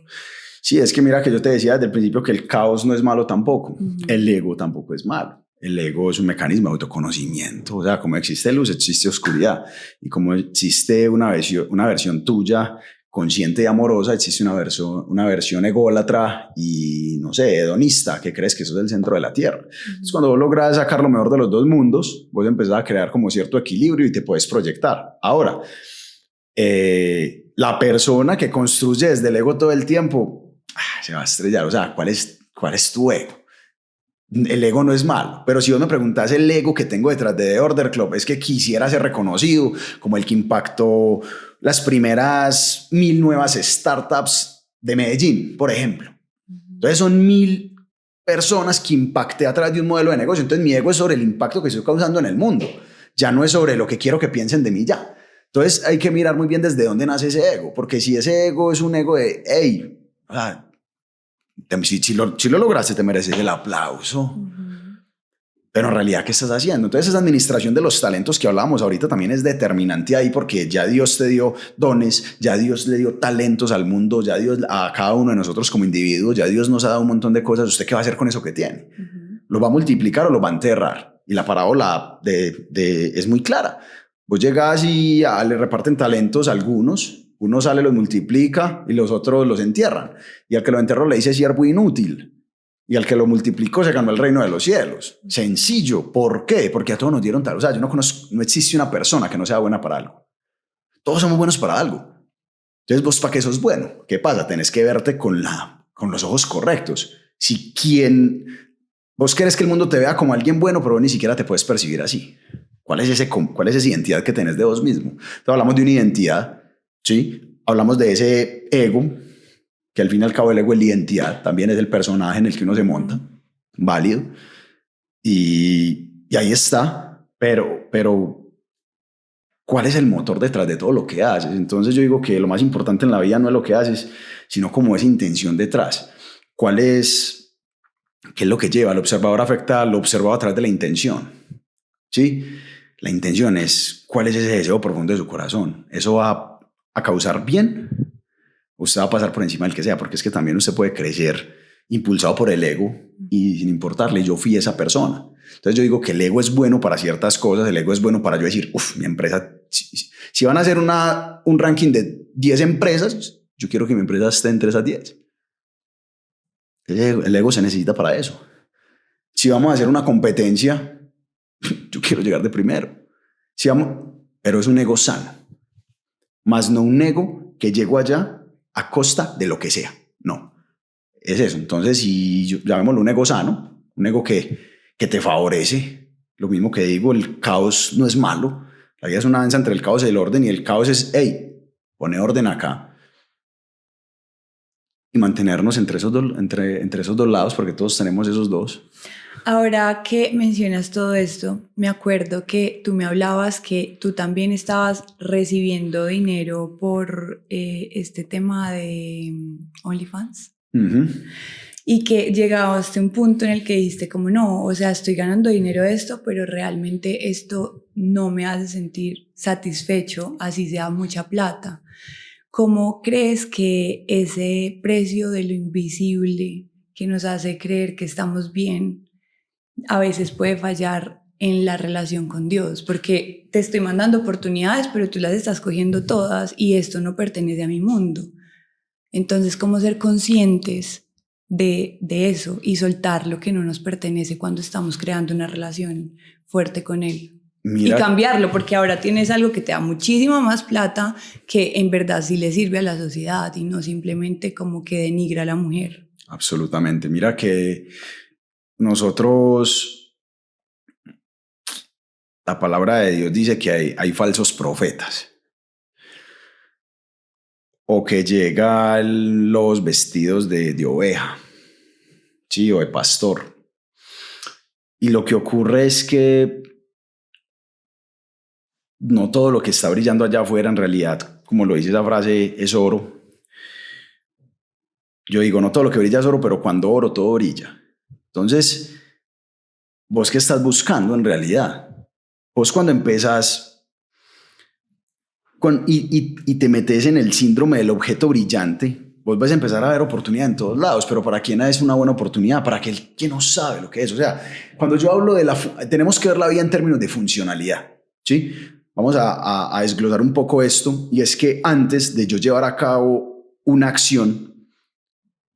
Sí, es que mira que yo te decía desde el principio que el caos no es malo tampoco. El ego tampoco es malo. El ego es un mecanismo de autoconocimiento. O sea, como existe luz, existe oscuridad. Y como existe una versión tuya consciente y amorosa, existe una versión ególatra y, no sé, hedonista, que crees que eso es el centro de la Tierra. Entonces, cuando vos logras sacar lo mejor de los dos mundos, vos empezás a crear como cierto equilibrio y te puedes proyectar. Ahora, la persona que construye desde el ego todo el tiempo se va a estrellar. O sea, ¿cuál es tu ego? El ego no es malo, pero si vos me preguntás el ego que tengo detrás de The Order Club, es que quisiera ser reconocido como el que impactó las primeras 1000 nuevas startups de Medellín, por ejemplo. Entonces son 1000 personas que impacté a través de un modelo de negocio. Entonces mi ego es sobre el impacto que estoy causando en el mundo, ya no es sobre lo que quiero que piensen de mí ya. Entonces hay que mirar muy bien desde dónde nace ese ego, porque si ese ego es un ego de, hey, si lo lograste, te mereces el aplauso. pero en realidad, ¿qué estás haciendo? Entonces esa administración de los talentos que hablábamos ahorita también es determinante ahí, porque ya Dios te dio dones, ya Dios le dio talentos al mundo, ya Dios a cada uno de nosotros como individuos, ya Dios nos ha dado un montón de cosas. ¿Usted qué va a hacer con eso que tiene? ¿Lo va a multiplicar o lo va a enterrar? Y la parábola es muy clara. Vos llegás y le reparten talentos a algunos, uno sale, los multiplica y los otros los entierran. Y al que lo enterró le dice siervo inútil. Y al que lo multiplicó se ganó el reino de los cielos. Sencillo. ¿Por qué? Porque a todos nos dieron tal. O sea, yo no conozco, no existe una persona que no sea buena para algo. Todos somos buenos para algo. Entonces, ¿vos para qué sos bueno? ¿Qué pasa? Tenés que verte con los ojos correctos. Si vos querés que el mundo te vea como alguien bueno, pero vos ni siquiera te puedes percibir así. ¿Cuál es esa identidad que tenés de vos mismo? Entonces, hablamos de una identidad, ¿sí? Hablamos de ese ego, que al fin y al cabo el ego es la identidad, también es el personaje en el que uno se monta, válido, y ahí está, pero ¿cuál es el motor detrás de todo lo que haces? Entonces yo digo que lo más importante en la vida no es lo que haces, sino como esa intención detrás. ¿Qué es lo que lleva? El observador afecta al observado a través de la intención, ¿sí? La intención es cuál es ese deseo profundo de su corazón. ¿Eso va a causar bien? Usted va a pasar por encima del que sea, porque es que también usted puede crecer impulsado por el ego y sin importarle, yo fui esa persona. Entonces yo digo que el ego es bueno para ciertas cosas, el ego es bueno para yo decir, mi empresa, si van a hacer un ranking de 10 empresas, yo quiero que mi empresa esté entre esas 10. El ego se necesita para eso. Si vamos a hacer una competencia, yo quiero llegar de primero. Pero es un ego sano, más no un ego que llego allá a costa de lo que sea. No, es eso. Entonces, si llamémoslo un ego sano, un ego que te favorece, lo mismo que digo, el caos no es malo. La vida es una danza entre el caos y el orden, y el caos es, hey, pone orden acá. Y mantenernos entre esos dos lados, porque todos tenemos esos dos. Ahora que mencionas todo esto, me acuerdo que tú me hablabas que tú también estabas recibiendo dinero por este tema de OnlyFans. Uh-huh. Y que llegabas a un punto en el que dijiste como no, o sea, estoy ganando dinero de esto, pero realmente esto no me hace sentir satisfecho, así sea mucha plata. ¿Cómo crees que ese precio de lo invisible que nos hace creer que estamos bien a veces puede fallar en la relación con Dios? Porque te estoy mandando oportunidades, pero tú las estás cogiendo todas y esto no pertenece a mi mundo. Entonces, ¿cómo ser conscientes de eso y soltar lo que no nos pertenece cuando estamos creando una relación fuerte con Él? Mira, y cambiarlo, porque ahora tienes algo que te da muchísima más plata que en verdad sí le sirve a la sociedad y no simplemente como que denigra a la mujer. Absolutamente. Mira que nosotros, la palabra de Dios dice que hay falsos profetas, o que llegan los vestidos de oveja, sí, o de pastor. Y lo que ocurre es que no todo lo que está brillando allá afuera en realidad, como lo dice esa frase, es oro. Yo digo, no todo lo que brilla es oro, pero cuando oro todo brilla. Entonces, ¿vos qué estás buscando en realidad? Vos cuando empezás y te metes en el síndrome del objeto brillante, vos vas a empezar a ver oportunidad en todos lados, pero ¿para quién es una buena oportunidad? Para aquel que no sabe lo que es. O sea, cuando yo hablo tenemos que ver la vida en términos de funcionalidad, ¿sí? Vamos a desglosar un poco esto, y es que antes de yo llevar a cabo una acción,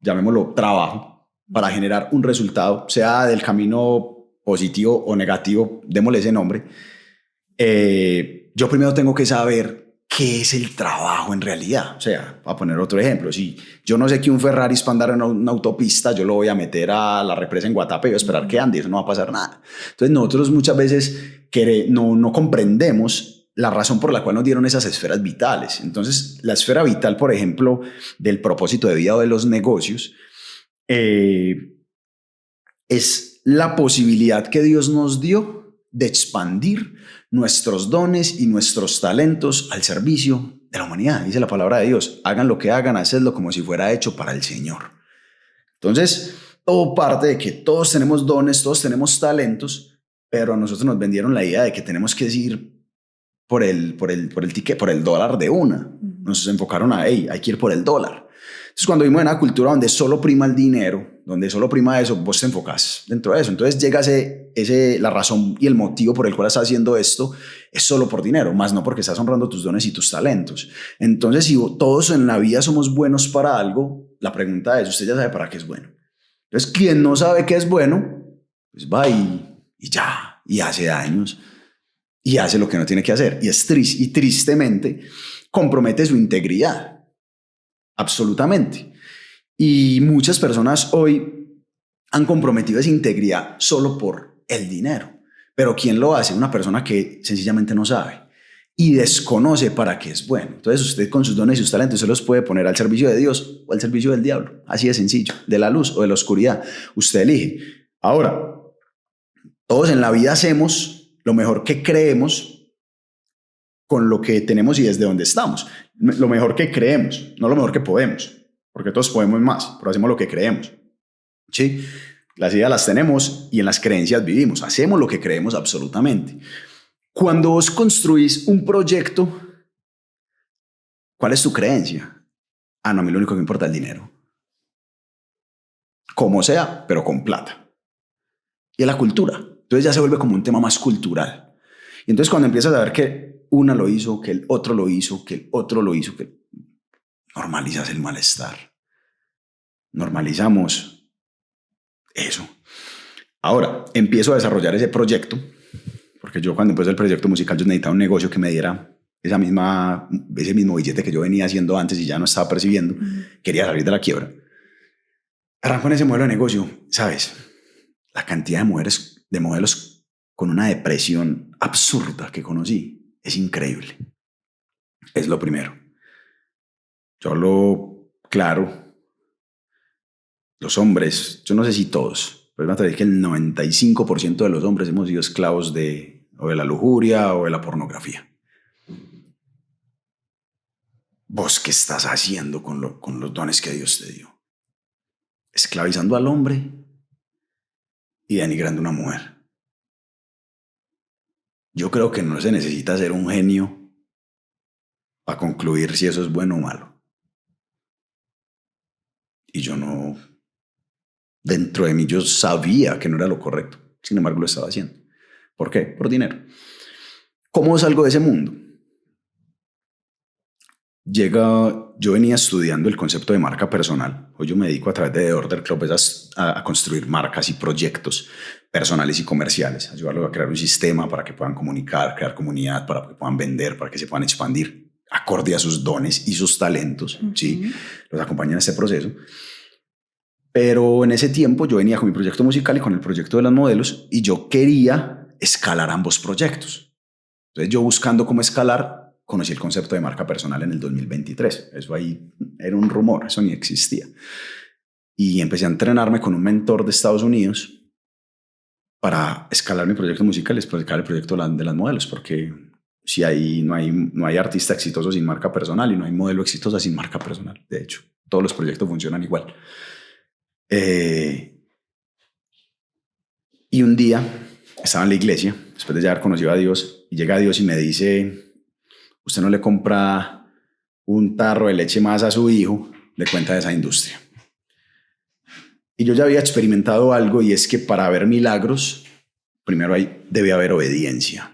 llamémoslo trabajo, para generar un resultado, sea del camino positivo o negativo, démosle ese nombre, yo primero tengo que saber qué es el trabajo en realidad. O sea, para poner otro ejemplo, si yo no sé que un Ferrari es para andar en una autopista, yo lo voy a meter a la represa en Guatapé y voy a esperar que ande, eso no va a pasar nada. Entonces nosotros muchas veces no comprendemos la razón por la cual nos dieron esas esferas vitales. Entonces la esfera vital, por ejemplo, del propósito de vida o de los negocios, es la posibilidad que Dios nos dio de expandir nuestros dones y nuestros talentos al servicio de la humanidad. Dice la palabra de Dios, hagan lo que hagan, hacedlo como si fuera hecho para el Señor. Entonces, todo parte de que todos tenemos dones, todos tenemos talentos, pero a nosotros nos vendieron la idea de que tenemos que ir por el ticket, por el dólar de una. Nos enfocaron a, hey, hay que ir por el dólar. Entonces, cuando vimos en una cultura donde solo prima el dinero, donde solo prima eso, vos te enfocás dentro de eso. Entonces llega la razón y el motivo por el cual estás haciendo esto es solo por dinero, más no porque estás honrando tus dones y tus talentos. Entonces, si todos en la vida somos buenos para algo, la pregunta es, ¿usted ya sabe para qué es bueno? Entonces, quien no sabe qué es bueno, pues va y ya, y hace daños, y hace lo que no tiene que hacer. Y es triste, y tristemente compromete su integridad. Absolutamente. Y muchas personas hoy han comprometido esa integridad solo por el dinero. Pero ¿quién lo hace? Una persona que sencillamente no sabe y desconoce para qué es bueno. Entonces usted con sus dones y sus talentos se los puede poner al servicio de Dios o al servicio del diablo. Así de sencillo. De la luz o de la oscuridad. Usted elige. Ahora, todos en la vida hacemos lo mejor que creemos con lo que tenemos y desde donde estamos. Lo mejor que creemos, no lo mejor que podemos, porque todos podemos más, pero hacemos lo que creemos. ¿Sí? Las ideas las tenemos y en las creencias vivimos. Hacemos lo que creemos absolutamente. Cuando vos construís un proyecto, ¿cuál es tu creencia? Ah, no, a mí lo único que me importa es el dinero. Como sea, pero con plata. Y es la cultura. Entonces ya se vuelve como un tema más cultural. Y entonces cuando empiezas a ver que una lo hizo, que el otro lo hizo, que el otro lo hizo, que normalizas el malestar. Normalizamos eso. Ahora, empiezo a desarrollar ese proyecto, porque yo cuando empecé el proyecto musical yo necesitaba un negocio que me diera ese mismo billete que yo venía haciendo antes y ya no estaba percibiendo. Quería salir de la quiebra. Arranco en ese modelo de negocio, ¿sabes? La cantidad de mujeres, de modelos con una depresión absurda que conocí es increíble. Es lo primero. Yo hablo claro. Los hombres, yo no sé si todos, pero me atrevo a decir que el 95% de los hombres hemos sido esclavos o de la lujuria o de la pornografía. ¿Vos qué estás haciendo con los dones que Dios te dio? Esclavizando al hombre y denigrando a una mujer. Yo creo que no se necesita ser un genio para concluir si eso es bueno o malo. Y yo no, dentro de mí yo sabía que no era lo correcto, sin embargo lo estaba haciendo. ¿Por qué? Por dinero. ¿Cómo salgo de ese mundo? Yo venía estudiando el concepto de marca personal. Hoy yo me dedico a través de The Order Club a construir marcas y proyectos personales y comerciales, ayudarlos a crear un sistema para que puedan comunicar, crear comunidad, para que puedan vender, para que se puedan expandir acorde a sus dones y sus talentos. ¿Sí? Los acompañan en este proceso. Pero en ese tiempo yo venía con mi proyecto musical y con el proyecto de las modelos y yo quería escalar ambos proyectos. Entonces yo buscando cómo escalar, conocí el concepto de marca personal en el 2023. Eso ahí era un rumor, eso ni existía. Y empecé a entrenarme con un mentor de Estados Unidos para escalar mi proyecto musical y después escalar el proyecto de las modelos, porque si no hay artista exitoso sin marca personal y no hay modelo exitosa sin marca personal. De hecho, todos los proyectos funcionan igual. Y un día estaba en la iglesia, después de ya haber conocido a Dios, y llega Dios y me dice: usted no le compra un tarro de leche más a su hijo, le cuenta de esa industria. Y yo ya había experimentado algo, y es que para ver milagros, primero debe haber obediencia.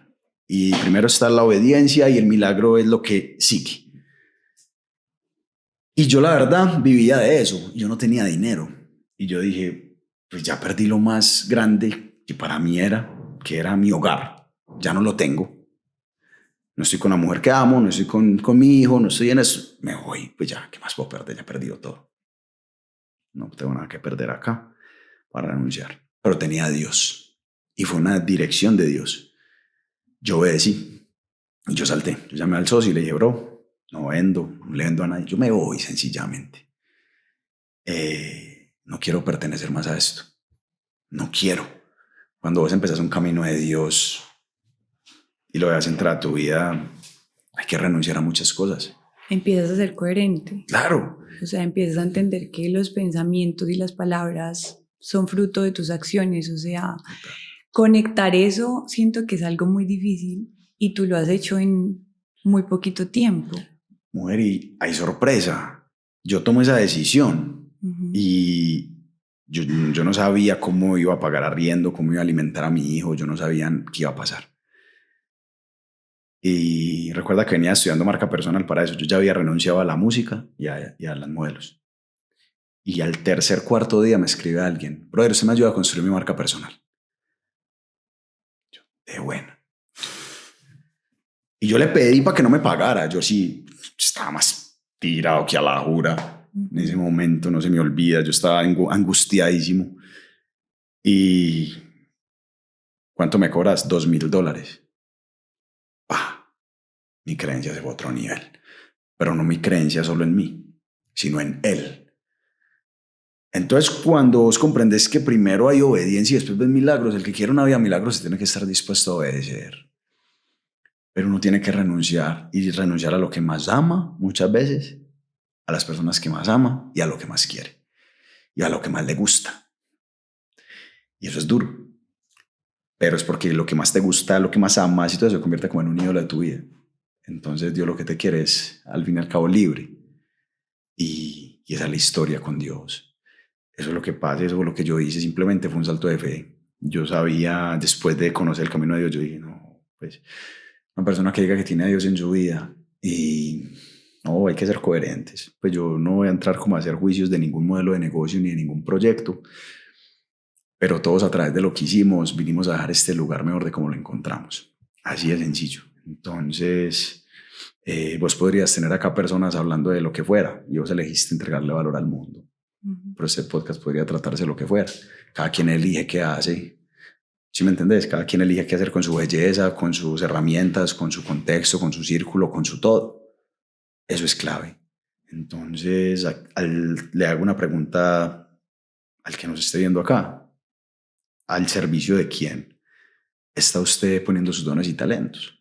Y primero está la obediencia y el milagro es lo que sigue. Y yo la verdad vivía de eso, yo no tenía dinero. Y yo dije, pues ya perdí lo más grande que para mí que era mi hogar. Ya no lo tengo. No estoy con la mujer que amo, no estoy con mi hijo, no estoy en eso. Me voy, pues ya, ¿qué más puedo perder? Ya he perdido todo. No tengo nada que perder acá para renunciar. Pero tenía a Dios y fue una dirección de Dios. Yo obedecí y yo salté. Yo llamé al socio y le dije, bro, no vendo, no le vendo a nadie. Yo me voy sencillamente. No quiero pertenecer más a esto. No quiero. Cuando vos empezás un camino de Dios y lo veas entrar a tu vida, hay que renunciar a muchas cosas. Empiezas a ser coherente. Claro. O sea, empiezas a entender que los pensamientos y las palabras son fruto de tus acciones. O sea, conectar eso siento que es algo muy difícil y tú lo has hecho en muy poquito tiempo. Mujer, y hay sorpresa. Yo tomo esa decisión y yo no sabía cómo iba a pagar arriendo, cómo iba a alimentar a mi hijo, yo no sabía qué iba a pasar. Y recuerda que venía estudiando marca personal para eso. Yo ya había renunciado a la música y a las modelos. Y al tercer, cuarto día me escribe alguien: brother, usted me ayuda a construir mi marca personal. Yo, de buena. Y yo le pedí para que no me pagara. Yo sí estaba más tirado que a la jura. En ese momento no se me olvida. Yo estaba angustiadísimo. ¿Y cuánto me cobras? $2,000. Mi creencia se fue a otro nivel. Pero no mi creencia solo en mí, sino en él. Entonces, cuando vos comprendes que primero hay obediencia y después ves milagros, el que quiere una vida de milagros se tiene que estar dispuesto a obedecer. Pero uno tiene que renunciar, y renunciar a lo que más ama muchas veces, a las personas que más ama y a lo que más quiere y a lo que más le gusta. Y eso es duro. Pero es porque lo que más te gusta, lo que más amas y todo eso se convierte como en un ídolo de tu vida. Entonces Dios lo que te quiere es, al fin y al cabo, libre. Y esa es la historia con Dios. Eso es lo que pasa, eso es lo que yo hice. Simplemente fue un salto de fe. Yo sabía, después de conocer el camino de Dios, yo dije, no, pues una persona que diga que tiene a Dios en su vida y no, hay que ser coherentes. Pues yo no voy a entrar como a hacer juicios de ningún modelo de negocio ni de ningún proyecto, pero todos a través de lo que hicimos vinimos a dejar este lugar mejor de como lo encontramos. Así de sencillo. Entonces, vos podrías tener acá personas hablando de lo que fuera y vos elegiste entregarle valor al mundo. Pero este podcast podría tratarse de lo que fuera. Cada quien elige qué hace. ¿Sí me entendés? Cada quien elige qué hacer con su belleza, con sus herramientas, con su contexto, con su círculo, con su todo. Eso es clave. Entonces, le hago una pregunta al que nos esté viendo acá. ¿Al servicio de quién está usted poniendo sus dones y talentos?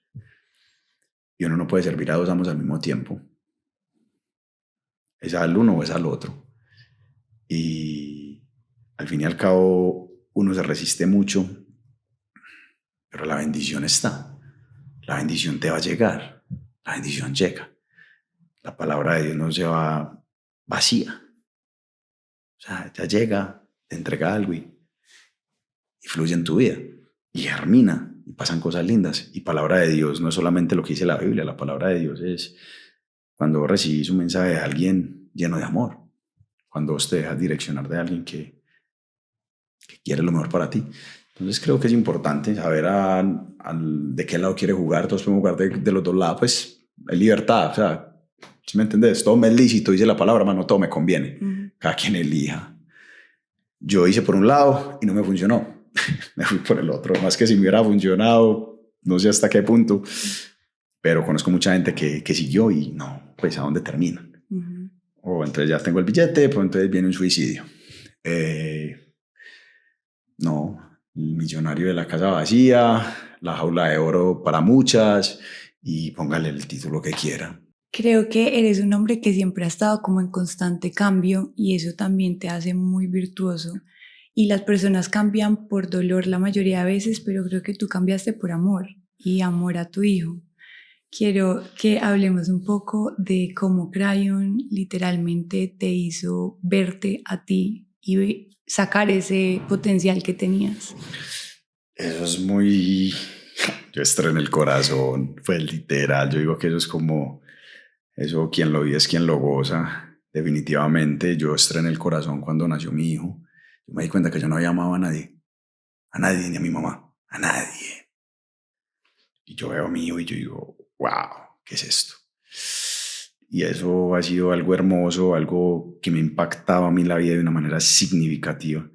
Y uno no puede servir a dos amos al mismo tiempo. Es al uno o es al otro. Y al fin y al cabo, uno se resiste mucho, pero la bendición está. La bendición te va a llegar. La bendición llega. La palabra de Dios no se va vacía. O sea, ya llega, te entrega algo y fluye en tu vida. Y germina, y pasan cosas lindas. Y palabra de Dios no es solamente lo que dice la Biblia. La palabra de Dios es cuando recibís un mensaje de alguien lleno de amor. Cuando vos te dejas direccionar de alguien que quiere lo mejor para ti. Entonces creo que es importante saber de qué lado quiere jugar. Todos podemos jugar de los dos lados, pues hay libertad. O sea, ¿sí me entendés? Todo me es lícito, dice la palabra, no todo me conviene. Cada quien elija. Yo hice por un lado y no me funcionó. Me fui por el otro. Más que si me hubiera funcionado, no sé hasta qué punto, pero conozco mucha gente que siguió y no, pues a dónde termina. O entonces ya tengo el billete, pues entonces viene un suicidio. No, el millonario de la casa vacía, la jaula de oro para muchas, y póngale el título que quiera. Creo que eres un hombre que siempre ha estado como en constante cambio y eso también te hace muy virtuoso. Y las personas cambian por dolor la mayoría de veces, pero creo que tú cambiaste por amor y amor a tu hijo. Quiero que hablemos un poco de cómo Crayon literalmente te hizo verte a ti y sacar ese potencial que tenías. Eso es muy... Yo estrené el corazón, fue literal. Yo digo que eso es como... Eso quien lo vive es quien lo goza. Definitivamente yo estrené el corazón cuando nació mi hijo. Yo me di cuenta que yo no había amado a nadie ni a mi mamá, a nadie. Y yo veo a mi hijo y yo digo, wow, ¿qué es esto? Y eso ha sido algo hermoso, algo que me impactaba a mí la vida de una manera significativa.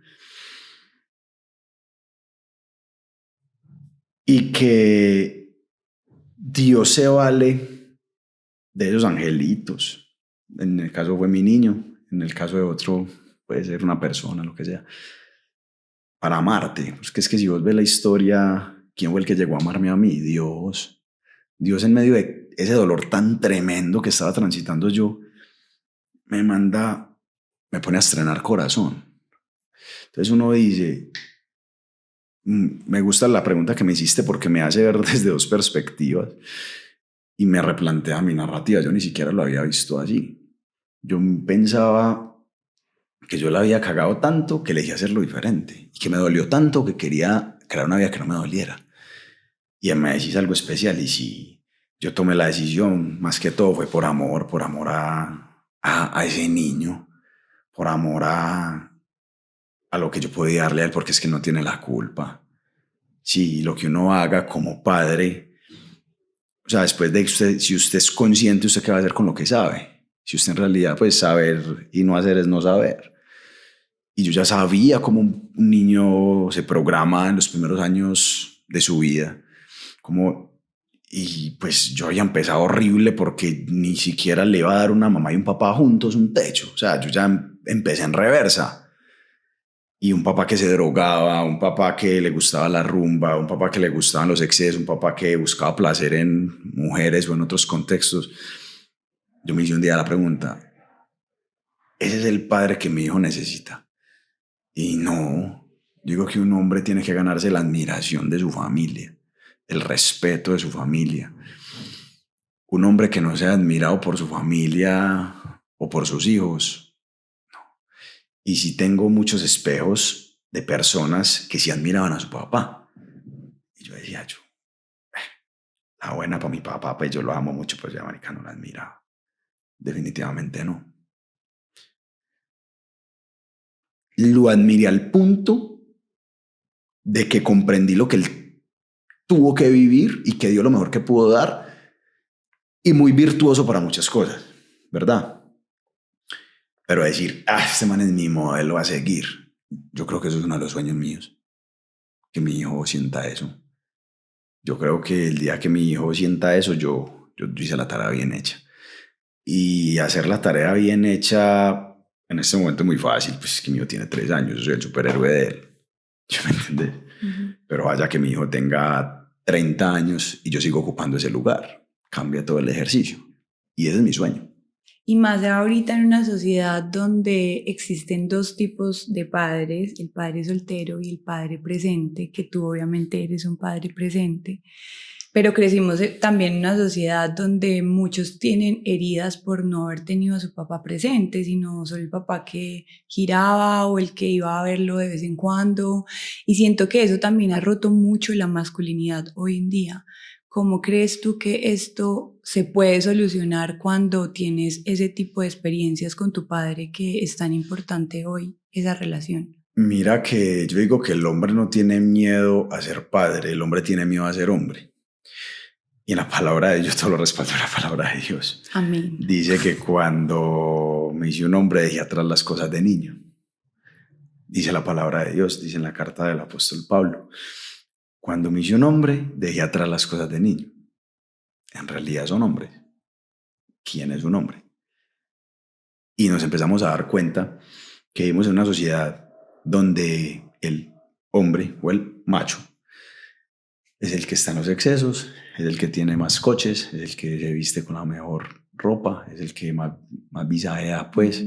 Y que Dios se vale de esos angelitos. En el caso fue mi niño, en el caso de otro puede ser una persona, lo que sea, para amarte. Porque es que si vos ves la historia, ¿quién fue el que llegó a amarme a mí? Dios. Dios, en medio de ese dolor tan tremendo que estaba transitando yo, me pone a estrenar corazón. Entonces uno dice, Me gusta la pregunta que me hiciste porque me hace ver desde dos perspectivas y me replantea mi narrativa. Yo ni siquiera lo había visto así. Yo pensaba que yo la había cagado tanto que elegí hacerlo diferente y que me dolió tanto que quería crear una vida que no me doliera. Y me decís algo especial y si yo tomé la decisión, más que todo fue por amor a ese niño, por amor a lo que yo podía darle a él, porque es que no tiene la culpa. Si lo que uno haga como padre, o sea, después de usted, si usted es consciente, ¿usted qué va a hacer con lo que sabe? Si usted en realidad, pues saber y no hacer es no saber. Y yo ya sabía cómo un niño se programa en los primeros años de su vida. Y pues yo había empezado horrible porque ni siquiera le iba a dar una mamá y un papá juntos un techo. O sea, yo ya empecé en reversa. Y un papá que se drogaba, un papá que le gustaba la rumba, un papá que le gustaban los excesos, un papá que buscaba placer en mujeres o en otros contextos. Yo me hice un día la pregunta, ¿ese es el padre que mi hijo necesita? Y no, digo que un hombre tiene que ganarse la admiración de su familia, el respeto de su familia. Un hombre que no sea admirado por su familia o por sus hijos. Y sí tengo muchos espejos de personas que sí admiraban a su papá. Y yo decía, la buena para mi papá, pues yo lo amo mucho, pues ya marica no lo admiraba. Definitivamente no. Lo admiré al punto de que comprendí lo que él tuvo que vivir y que dio lo mejor que pudo dar y muy virtuoso para muchas cosas, ¿verdad? Pero decir, este man es mi modelo a seguir, yo creo que eso es uno de los sueños míos, que mi hijo sienta eso. Yo creo que el día que mi hijo sienta eso, yo hice la tarea bien hecha. Y hacer la tarea bien hecha en este momento es muy fácil, pues es que mi hijo tiene 3 años, yo soy el superhéroe de él. ¿Sí me entiendes? Pero vaya que mi hijo tenga 30 años y yo sigo ocupando ese lugar. Cambia todo el ejercicio. Y ese es mi sueño. Y más ahorita en una sociedad donde existen dos tipos de padres, el padre soltero y el padre presente, que tú obviamente eres un padre presente, pero crecimos también en una sociedad donde muchos tienen heridas por no haber tenido a su papá presente, sino solo el papá que giraba o el que iba a verlo de vez en cuando. Y siento que eso también ha roto mucho la masculinidad hoy en día. ¿Cómo crees tú que esto se puede solucionar cuando tienes ese tipo de experiencias con tu padre que es tan importante hoy, esa relación? Mira que yo digo que el hombre no tiene miedo a ser padre, el hombre tiene miedo a ser hombre. Y en la palabra de Dios, todo lo respaldo en la palabra de Dios. Amén. Dice que cuando me hice un hombre dejé atrás las cosas de niño. Dice la palabra de Dios, dice en la carta del apóstol Pablo. Cuando me hice un hombre, dejé atrás las cosas de niño. En realidad son hombres. ¿Quién es un hombre? Y nos empezamos a dar cuenta que vivimos en una sociedad donde el hombre o el macho es el que está en los excesos, es el que tiene más coches, es el que se viste con la mejor ropa, es el que más visajea, pues.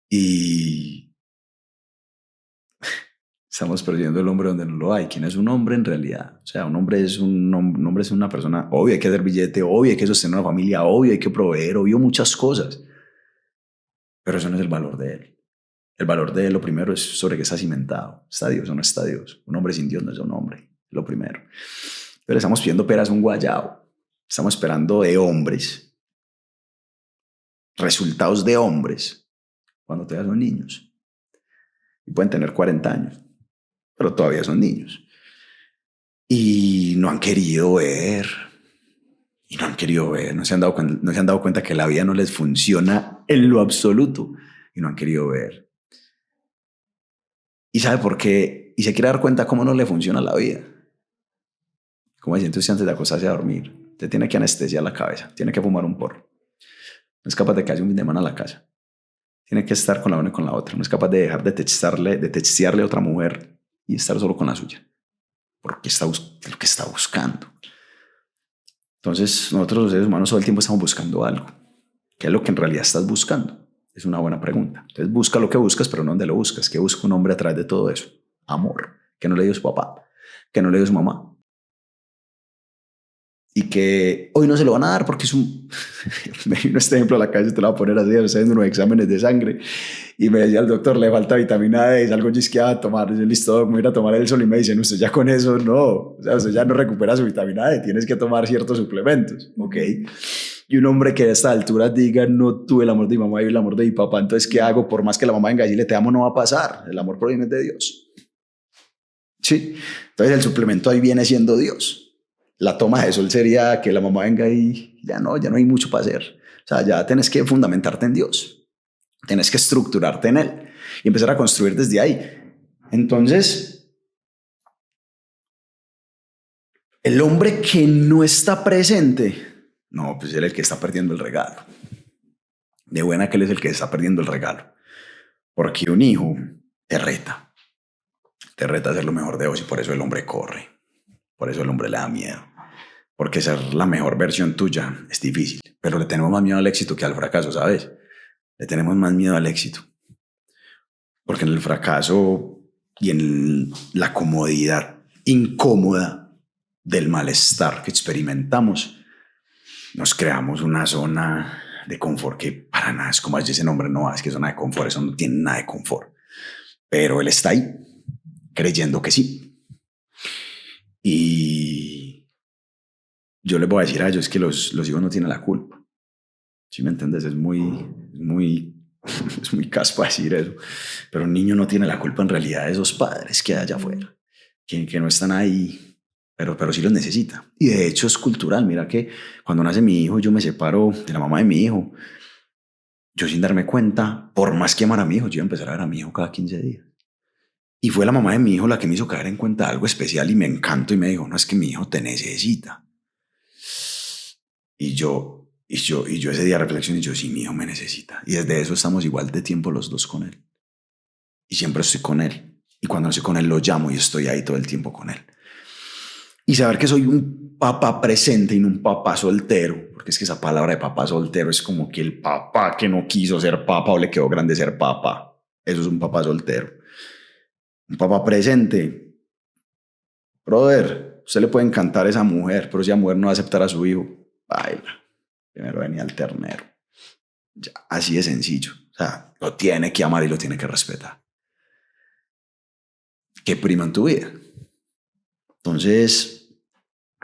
Y estamos perdiendo el hombre donde no lo hay. ¿Quién es un hombre en realidad? O sea, un hombre es una persona, obvio hay que hacer billete, obvio hay que sostener una familia, obvio hay que proveer, obvio muchas cosas. Pero eso no es el valor de él. El valor de él, lo primero, es sobre qué está cimentado. ¿Está Dios o no está Dios? Un hombre sin Dios no es un hombre, lo primero. Pero estamos pidiendo peras a un guayabo. Estamos esperando de hombres, resultados de hombres, cuando todavía son niños. Y pueden tener 40 años, pero todavía son niños. Y no han querido ver. Y no han querido ver. No se han dado cuenta que la vida no les funciona en lo absoluto. Y no han querido ver. ¿Y sabe por qué? Y se quiere dar cuenta cómo no le funciona la vida. Como decía usted antes de acostarse a dormir. Usted tiene que anestesiar la cabeza. Tiene que fumar un porro. No es capaz de que haya un fin de semana a la casa. Tiene que estar con la una y con la otra. No es capaz de dejar de textearle a otra mujer y estar solo con la suya. Porque es lo que está buscando. Entonces, nosotros los seres humanos todo el tiempo estamos buscando algo. ¿Qué es lo que en realidad estás buscando? Es una buena pregunta. Entonces, busca lo que buscas, pero no dónde lo buscas. ¿Qué busca un hombre a través de todo eso? Amor, que no le dio su papá. que no le dio su mamá. Y que hoy no se lo van a dar porque es un... Me vino este ejemplo a la calle, te lo voy a poner así, estoy haciendo unos exámenes de sangre y me decía el doctor, le falta vitamina D, es algo chisqueado a tomar. Yo, listo, me voy a ir a tomar el sol y me dicen, usted ya con eso no, o sea, usted ya no recupera su vitamina D, tienes que tomar ciertos suplementos, ¿ok? Y un hombre que a esta altura diga, no tuve el amor de mi mamá y el amor de mi papá, entonces, ¿qué hago? Por más que la mamá venga y le te amo, no va a pasar. El amor proviene de Dios. Sí, entonces el suplemento ahí viene siendo Dios. La toma de sol sería que la mamá venga y ya no hay mucho para hacer. O sea, ya tienes que fundamentarte en Dios. Tienes que estructurarte en Él y empezar a construir desde ahí. Entonces, el hombre que no está presente, no, pues él es el que está perdiendo el regalo. De buena que él es el que está perdiendo el regalo. Porque un hijo te reta a hacer lo mejor de vos y por eso el hombre corre. Por eso el hombre le da miedo. Porque ser la mejor versión tuya es difícil. Pero le tenemos más miedo al éxito que al fracaso, ¿sabes? Le tenemos más miedo al éxito. Porque en el fracaso y en la comodidad incómoda del malestar que experimentamos, nos creamos una zona de confort que para nada es como dice ese nombre, no, es que zona de confort, eso no tiene nada de confort. Pero él está ahí, creyendo que sí. Y yo les voy a decir a ellos que los hijos no tienen la culpa. ¿Sí me entiendes? Es muy caspa decir eso. Pero un niño no tiene la culpa en realidad de esos padres que hay allá afuera, que no están ahí, pero sí los necesita. Y de hecho es cultural. Mira que cuando nace mi hijo, yo me separo de la mamá de mi hijo. Yo sin darme cuenta, por más que amara a mi hijo, yo iba a empezar a ver a mi hijo cada 15 días. Y fue la mamá de mi hijo la que me hizo caer en cuenta de algo especial y me encantó y me dijo, no, es que mi hijo te necesita. Y yo ese día reflexioné y yo, sí, mi hijo me necesita. Y desde eso estamos igual de tiempo los dos con él. Y siempre estoy con él. Y cuando no estoy con él lo llamo y estoy ahí todo el tiempo con él. Y saber que soy un papá presente y no un papá soltero, porque es que esa palabra de papá soltero es como que el papá que no quiso ser papá o le quedó grande ser papá. Eso es un papá soltero. Un papá presente. Brother, usted le puede encantar a esa mujer, pero si la mujer no va a aceptar a su hijo, baila. Primero venía el ternero. Ya, así de sencillo. O sea, lo tiene que amar y lo tiene que respetar. ¿Qué prima en tu vida? Entonces,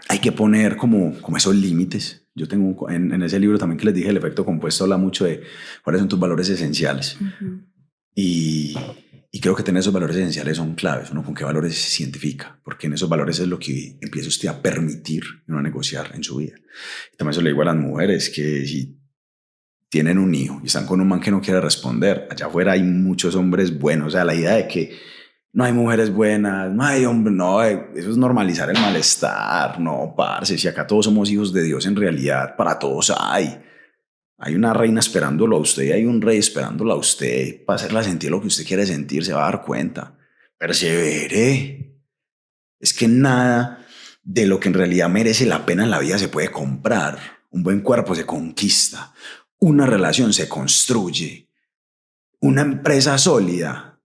hay que poner como esos límites. Yo tengo en ese libro también que les dije, el efecto compuesto habla mucho de cuáles son tus valores esenciales. Uh-huh. Y creo que tener esos valores esenciales son claves, ¿no? Con qué valores se identifica, porque en esos valores es lo que empieza usted a permitir y no a negociar en su vida. Y también se le digo a las mujeres que si tienen un hijo y están con un man que no quiere responder, allá afuera hay muchos hombres buenos. O sea, la idea de que no hay mujeres buenas, no hay hombres, no, eso es normalizar el malestar. No, parce, si acá todos somos hijos de Dios, en realidad para todos hay. Hay una reina esperándolo a usted y hay un rey esperándolo a usted para hacerla sentir lo que usted quiere sentir, se va a dar cuenta. Persevere. Es que nada de lo que en realidad merece la pena en la vida se puede comprar. Un buen cuerpo se conquista. Una relación se construye. Una empresa sólida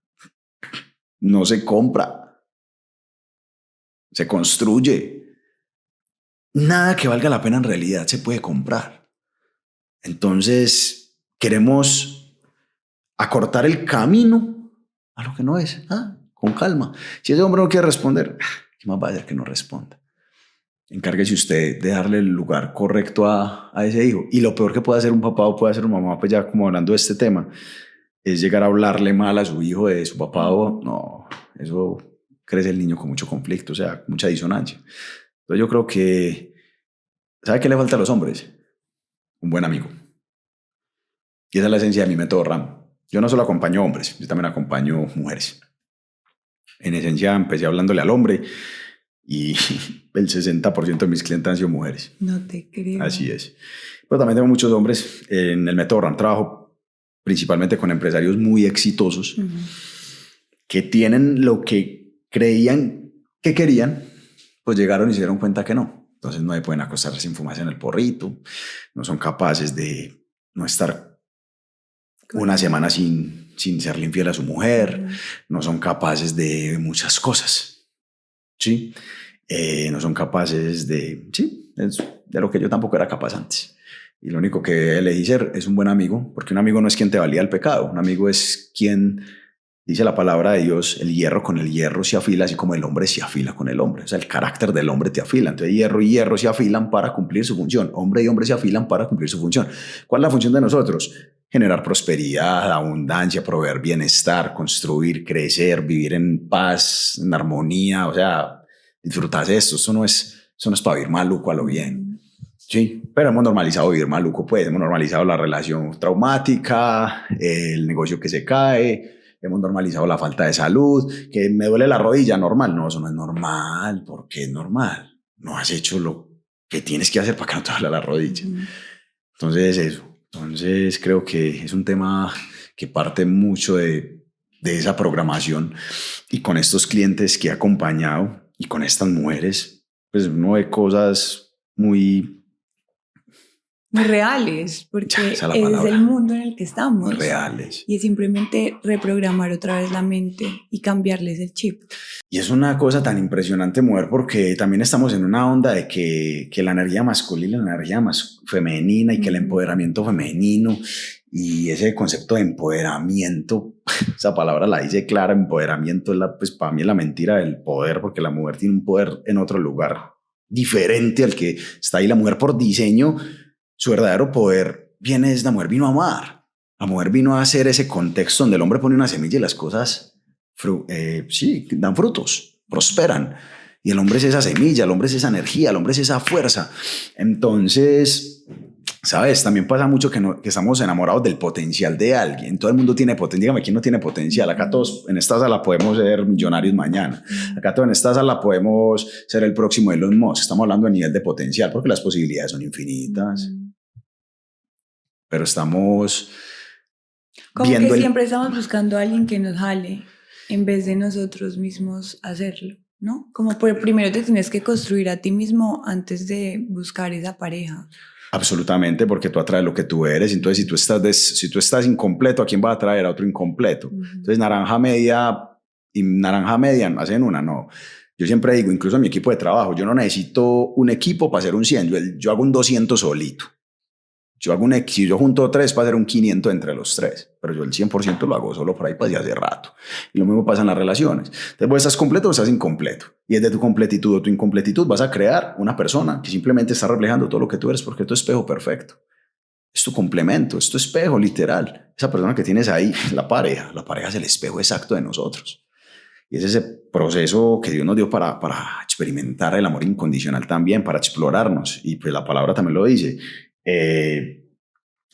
no se compra. Se construye. Nada que valga la pena en realidad se puede comprar. Entonces, queremos acortar el camino a lo que no es. Con calma. Si ese hombre no quiere responder, ¿qué más va a hacer que no responda? Encárguese usted de darle el lugar correcto a ese hijo. Y lo peor que puede hacer un papá o puede hacer una mamá, pues ya como hablando de este tema, es llegar a hablarle mal a su hijo de su papá o no. Eso crece el niño con mucho conflicto, o sea, mucha disonancia. Entonces yo creo que, ¿sabe qué le falta a los hombres? Un buen amigo. Y esa es la esencia de mi método RAM. Yo no solo acompaño hombres, yo también acompaño mujeres. En esencia empecé hablándole al hombre y el 60% de mis clientes han sido mujeres. No te creo. Así es. Pero también tengo muchos hombres en el método RAM. Trabajo principalmente con empresarios muy exitosos que tienen lo que creían que querían, pues llegaron y se dieron cuenta que no. Entonces no pueden acostarse sin fumarse en el porrito, no son capaces de no estar una semana sin serle infiel a su mujer, no son capaces de muchas cosas. ¿sí? No son capaces de, sí, de lo que yo tampoco era capaz antes. Y lo único que elegí ser es un buen amigo, porque un amigo no es quien te valía el pecado, un amigo es quien, dice la palabra de Dios, el hierro con el hierro se afila, así como el hombre se afila con el hombre. O sea, el carácter del hombre te afila. Entonces, hierro y hierro se afilan para cumplir su función. Hombre y hombre se afilan para cumplir su función. ¿Cuál es la función de nosotros? Generar prosperidad, abundancia, proveer bienestar, construir, crecer, vivir en paz, en armonía. O sea, disfrutar de esto. Eso no es para vivir maluco a lo bien. Sí, pero hemos normalizado vivir maluco, pues. Hemos normalizado la relación traumática, el negocio que se cae. Hemos normalizado la falta de salud, que me duele la rodilla, normal. No, eso no es normal. ¿Por qué es normal? No has hecho lo que tienes que hacer para que no te duele la rodilla. Entonces, eso. Entonces, creo que es un tema que parte mucho de esa programación. Y con estos clientes que he acompañado y con estas mujeres, pues uno ve cosas muy reales, porque es el mundo en el que estamos. Muy reales. Y es simplemente reprogramar otra vez la mente y cambiarles el chip. Y es una cosa tan impresionante, mujer, porque también estamos en una onda de que la energía masculina, la energía más femenina y que el empoderamiento femenino y ese concepto de empoderamiento, esa palabra la dice clara, empoderamiento es pues para mí es la mentira del poder, porque la mujer tiene un poder en otro lugar diferente al que está ahí. La mujer por diseño, su verdadero poder viene es la mujer vino a amar. La mujer vino a hacer ese contexto donde el hombre pone una semilla y las cosas sí, dan frutos, prosperan. Y el hombre es esa semilla, el hombre es esa energía, el hombre es esa fuerza. Entonces, ¿sabes? También pasa mucho que estamos enamorados del potencial de alguien. Todo el mundo tiene potencial. Dígame, ¿quién no tiene potencial? Acá todos en esta sala podemos ser millonarios mañana. Acá todos en esta sala podemos ser el próximo Elon Musk. Estamos hablando de nivel de potencial porque las posibilidades son infinitas. Pero estamos como viendo que siempre estamos buscando a alguien que nos jale en vez de nosotros mismos hacerlo, ¿no? Como primero te tienes que construir a ti mismo antes de buscar esa pareja. Absolutamente, porque tú atraes lo que tú eres. Entonces, si tú estás incompleto, ¿a quién va a atraer? A otro incompleto. Entonces, naranja media y naranja media hacen una, no. Yo siempre digo, incluso en mi equipo de trabajo, yo no necesito un equipo para hacer un 100, yo hago un 200 solito. Yo junto 3 para hacer un 500 entre los 3, pero yo el 100% lo hago solo por ahí para hace rato. Y lo mismo pasa en las relaciones. Entonces, vos estás completo o estás incompleto. Y desde tu completitud o tu incompletitud vas a crear una persona que simplemente está reflejando todo lo que tú eres, porque es tu espejo perfecto. Es tu complemento, es tu espejo literal. Esa persona que tienes ahí, la pareja es el espejo exacto de nosotros. Y es ese proceso que Dios nos dio para experimentar el amor incondicional también, para explorarnos. Y pues la palabra también lo dice. Que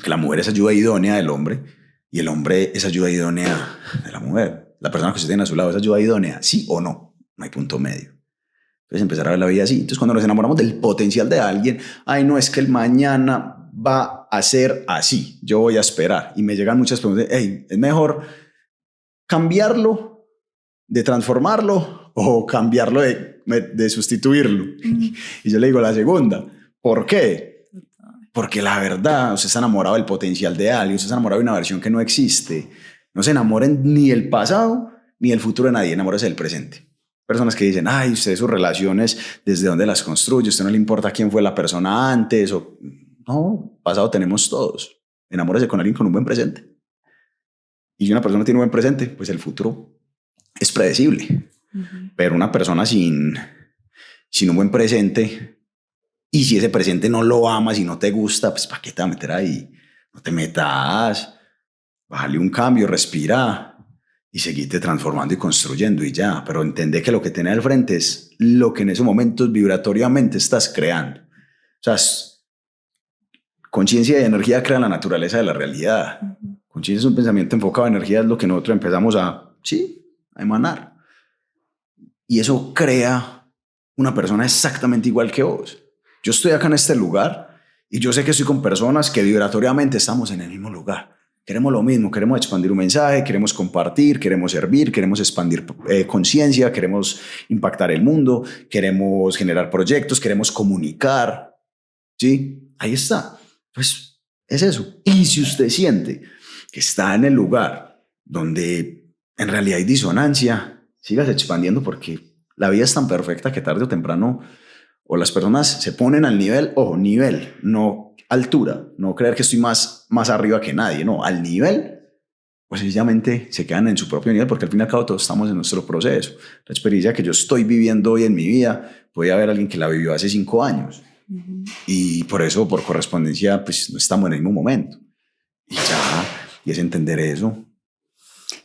la mujer es ayuda idónea del hombre y el hombre es ayuda idónea de la mujer. La persona que usted tiene a su lado es ayuda idónea, sí o no, no hay punto medio. Entonces empezar a ver la vida así. Entonces cuando nos enamoramos del potencial de alguien, ay no, es que el mañana va a ser así, yo voy a esperar. Y me llegan muchas preguntas, hey, es mejor cambiarlo, de transformarlo o cambiarlo de sustituirlo. Y yo le digo la segunda, ¿por qué? Porque la verdad, usted está enamorado del potencial de alguien, usted está enamorado de una versión que no existe. No se enamoren ni del pasado ni del futuro de nadie, enamórese del presente. Personas que dicen, ay, usted sus relaciones, ¿desde dónde las construye? ¿Usted no le importa quién fue la persona antes? No, pasado tenemos todos. Enamórese con alguien con un buen presente. Y si una persona tiene un buen presente, pues el futuro es predecible. Pero una persona sin un buen presente... Y si ese presente no lo amas y no te gusta, pues ¿para qué te vas a meter ahí? No te metas, bájale un cambio, respira y seguite transformando y construyendo y ya. Pero entendé que lo que tenés al frente es lo que en esos momentos vibratoriamente estás creando. O sea, conciencia y energía crean la naturaleza de la realidad. Conciencia es un pensamiento enfocado en energía, es lo que nosotros empezamos a emanar. Y eso crea una persona exactamente igual que vos. Yo estoy acá en este lugar y yo sé que estoy con personas que vibratoriamente estamos en el mismo lugar. Queremos lo mismo, queremos expandir un mensaje, queremos compartir, queremos servir, queremos expandir conciencia, queremos impactar el mundo, queremos generar proyectos, queremos comunicar. ¿Sí? Ahí está. Pues es eso. Y si usted siente que está en el lugar donde en realidad hay disonancia, sigas expandiendo porque La vida es tan perfecta que tarde o temprano o las personas se ponen al nivel, ojo, nivel, no altura, no creer que estoy más arriba que nadie, no, al nivel, pues sencillamente se quedan en su propio nivel, porque al fin y al cabo todos estamos en nuestro proceso. La experiencia que yo estoy viviendo hoy en mi vida, puede haber alguien que la vivió hace 5 años. Y por eso, por correspondencia, pues no estamos en el mismo momento. Y ya, y es entender eso.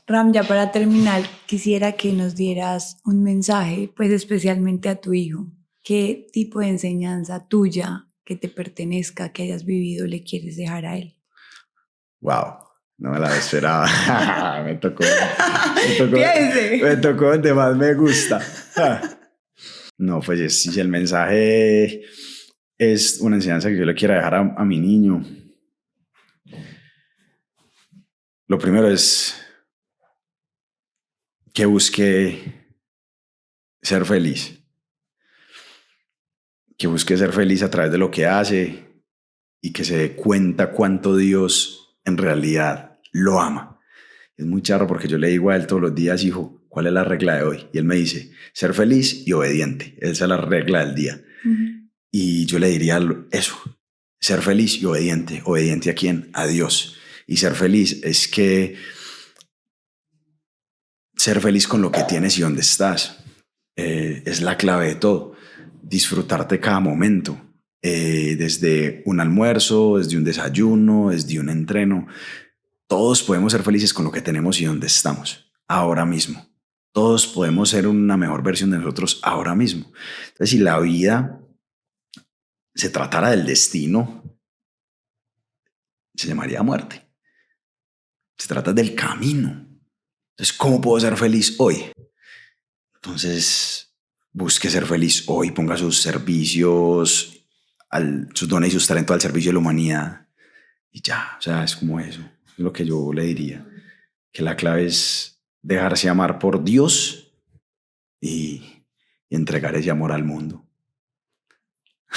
Ram, ya para terminar, quisiera que nos dieras un mensaje, pues especialmente a tu hijo. ¿Qué tipo de enseñanza tuya que te pertenezca, que hayas vivido, le quieres dejar a él? Wow, no me la esperaba. me tocó donde más me gusta. No, pues si el mensaje es una enseñanza que yo le quiera dejar a mi niño, lo primero es que busque ser feliz. Que busque ser feliz a través de lo que hace y que se dé cuenta cuánto Dios en realidad lo ama. Es muy charro porque yo le digo a él todos los días, hijo, ¿cuál es la regla de hoy? Y él me dice, ser feliz y obediente. Esa es la regla del día. Y yo le diría eso, ser feliz y obediente. ¿Obediente a quién? A Dios. Y ser feliz es que ser feliz con lo que tienes y donde estás es la clave de todo. Disfrutarte cada momento, desde un almuerzo, desde un desayuno, desde un entreno. Todos podemos ser felices con lo que tenemos y donde estamos, ahora mismo. Todos podemos ser una mejor versión de nosotros ahora mismo. Entonces, si la vida se tratara del destino, se llamaría muerte. Se trata del camino. Entonces, ¿cómo puedo ser feliz hoy? Entonces, busque ser feliz hoy, ponga sus servicios, sus dones y sus talentos al servicio de la humanidad. Y ya, o sea, es como eso. Es lo que yo le diría. Que la clave es dejarse amar por Dios y entregar ese amor al mundo.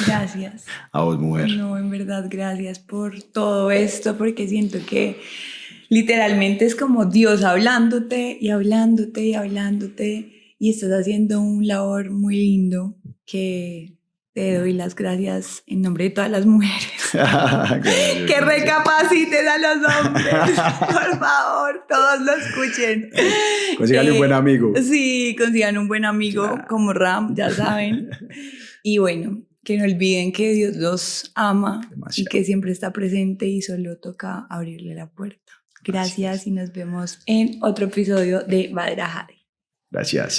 Gracias. A vos, mujer. No, en verdad, gracias por todo esto, porque siento que literalmente es como Dios hablándote y hablándote y hablándote, y estás haciendo un labor muy lindo que te doy las gracias en nombre de todas las mujeres. Que recapacites a los hombres, por favor, todos lo escuchen. Consigan un buen amigo. Sí, consigan un buen amigo como Ram, ya saben. Y bueno, que no olviden que Dios los ama y que siempre está presente y solo toca abrirle la puerta. Gracias y nos vemos en otro episodio de Badera Jade. Gracias.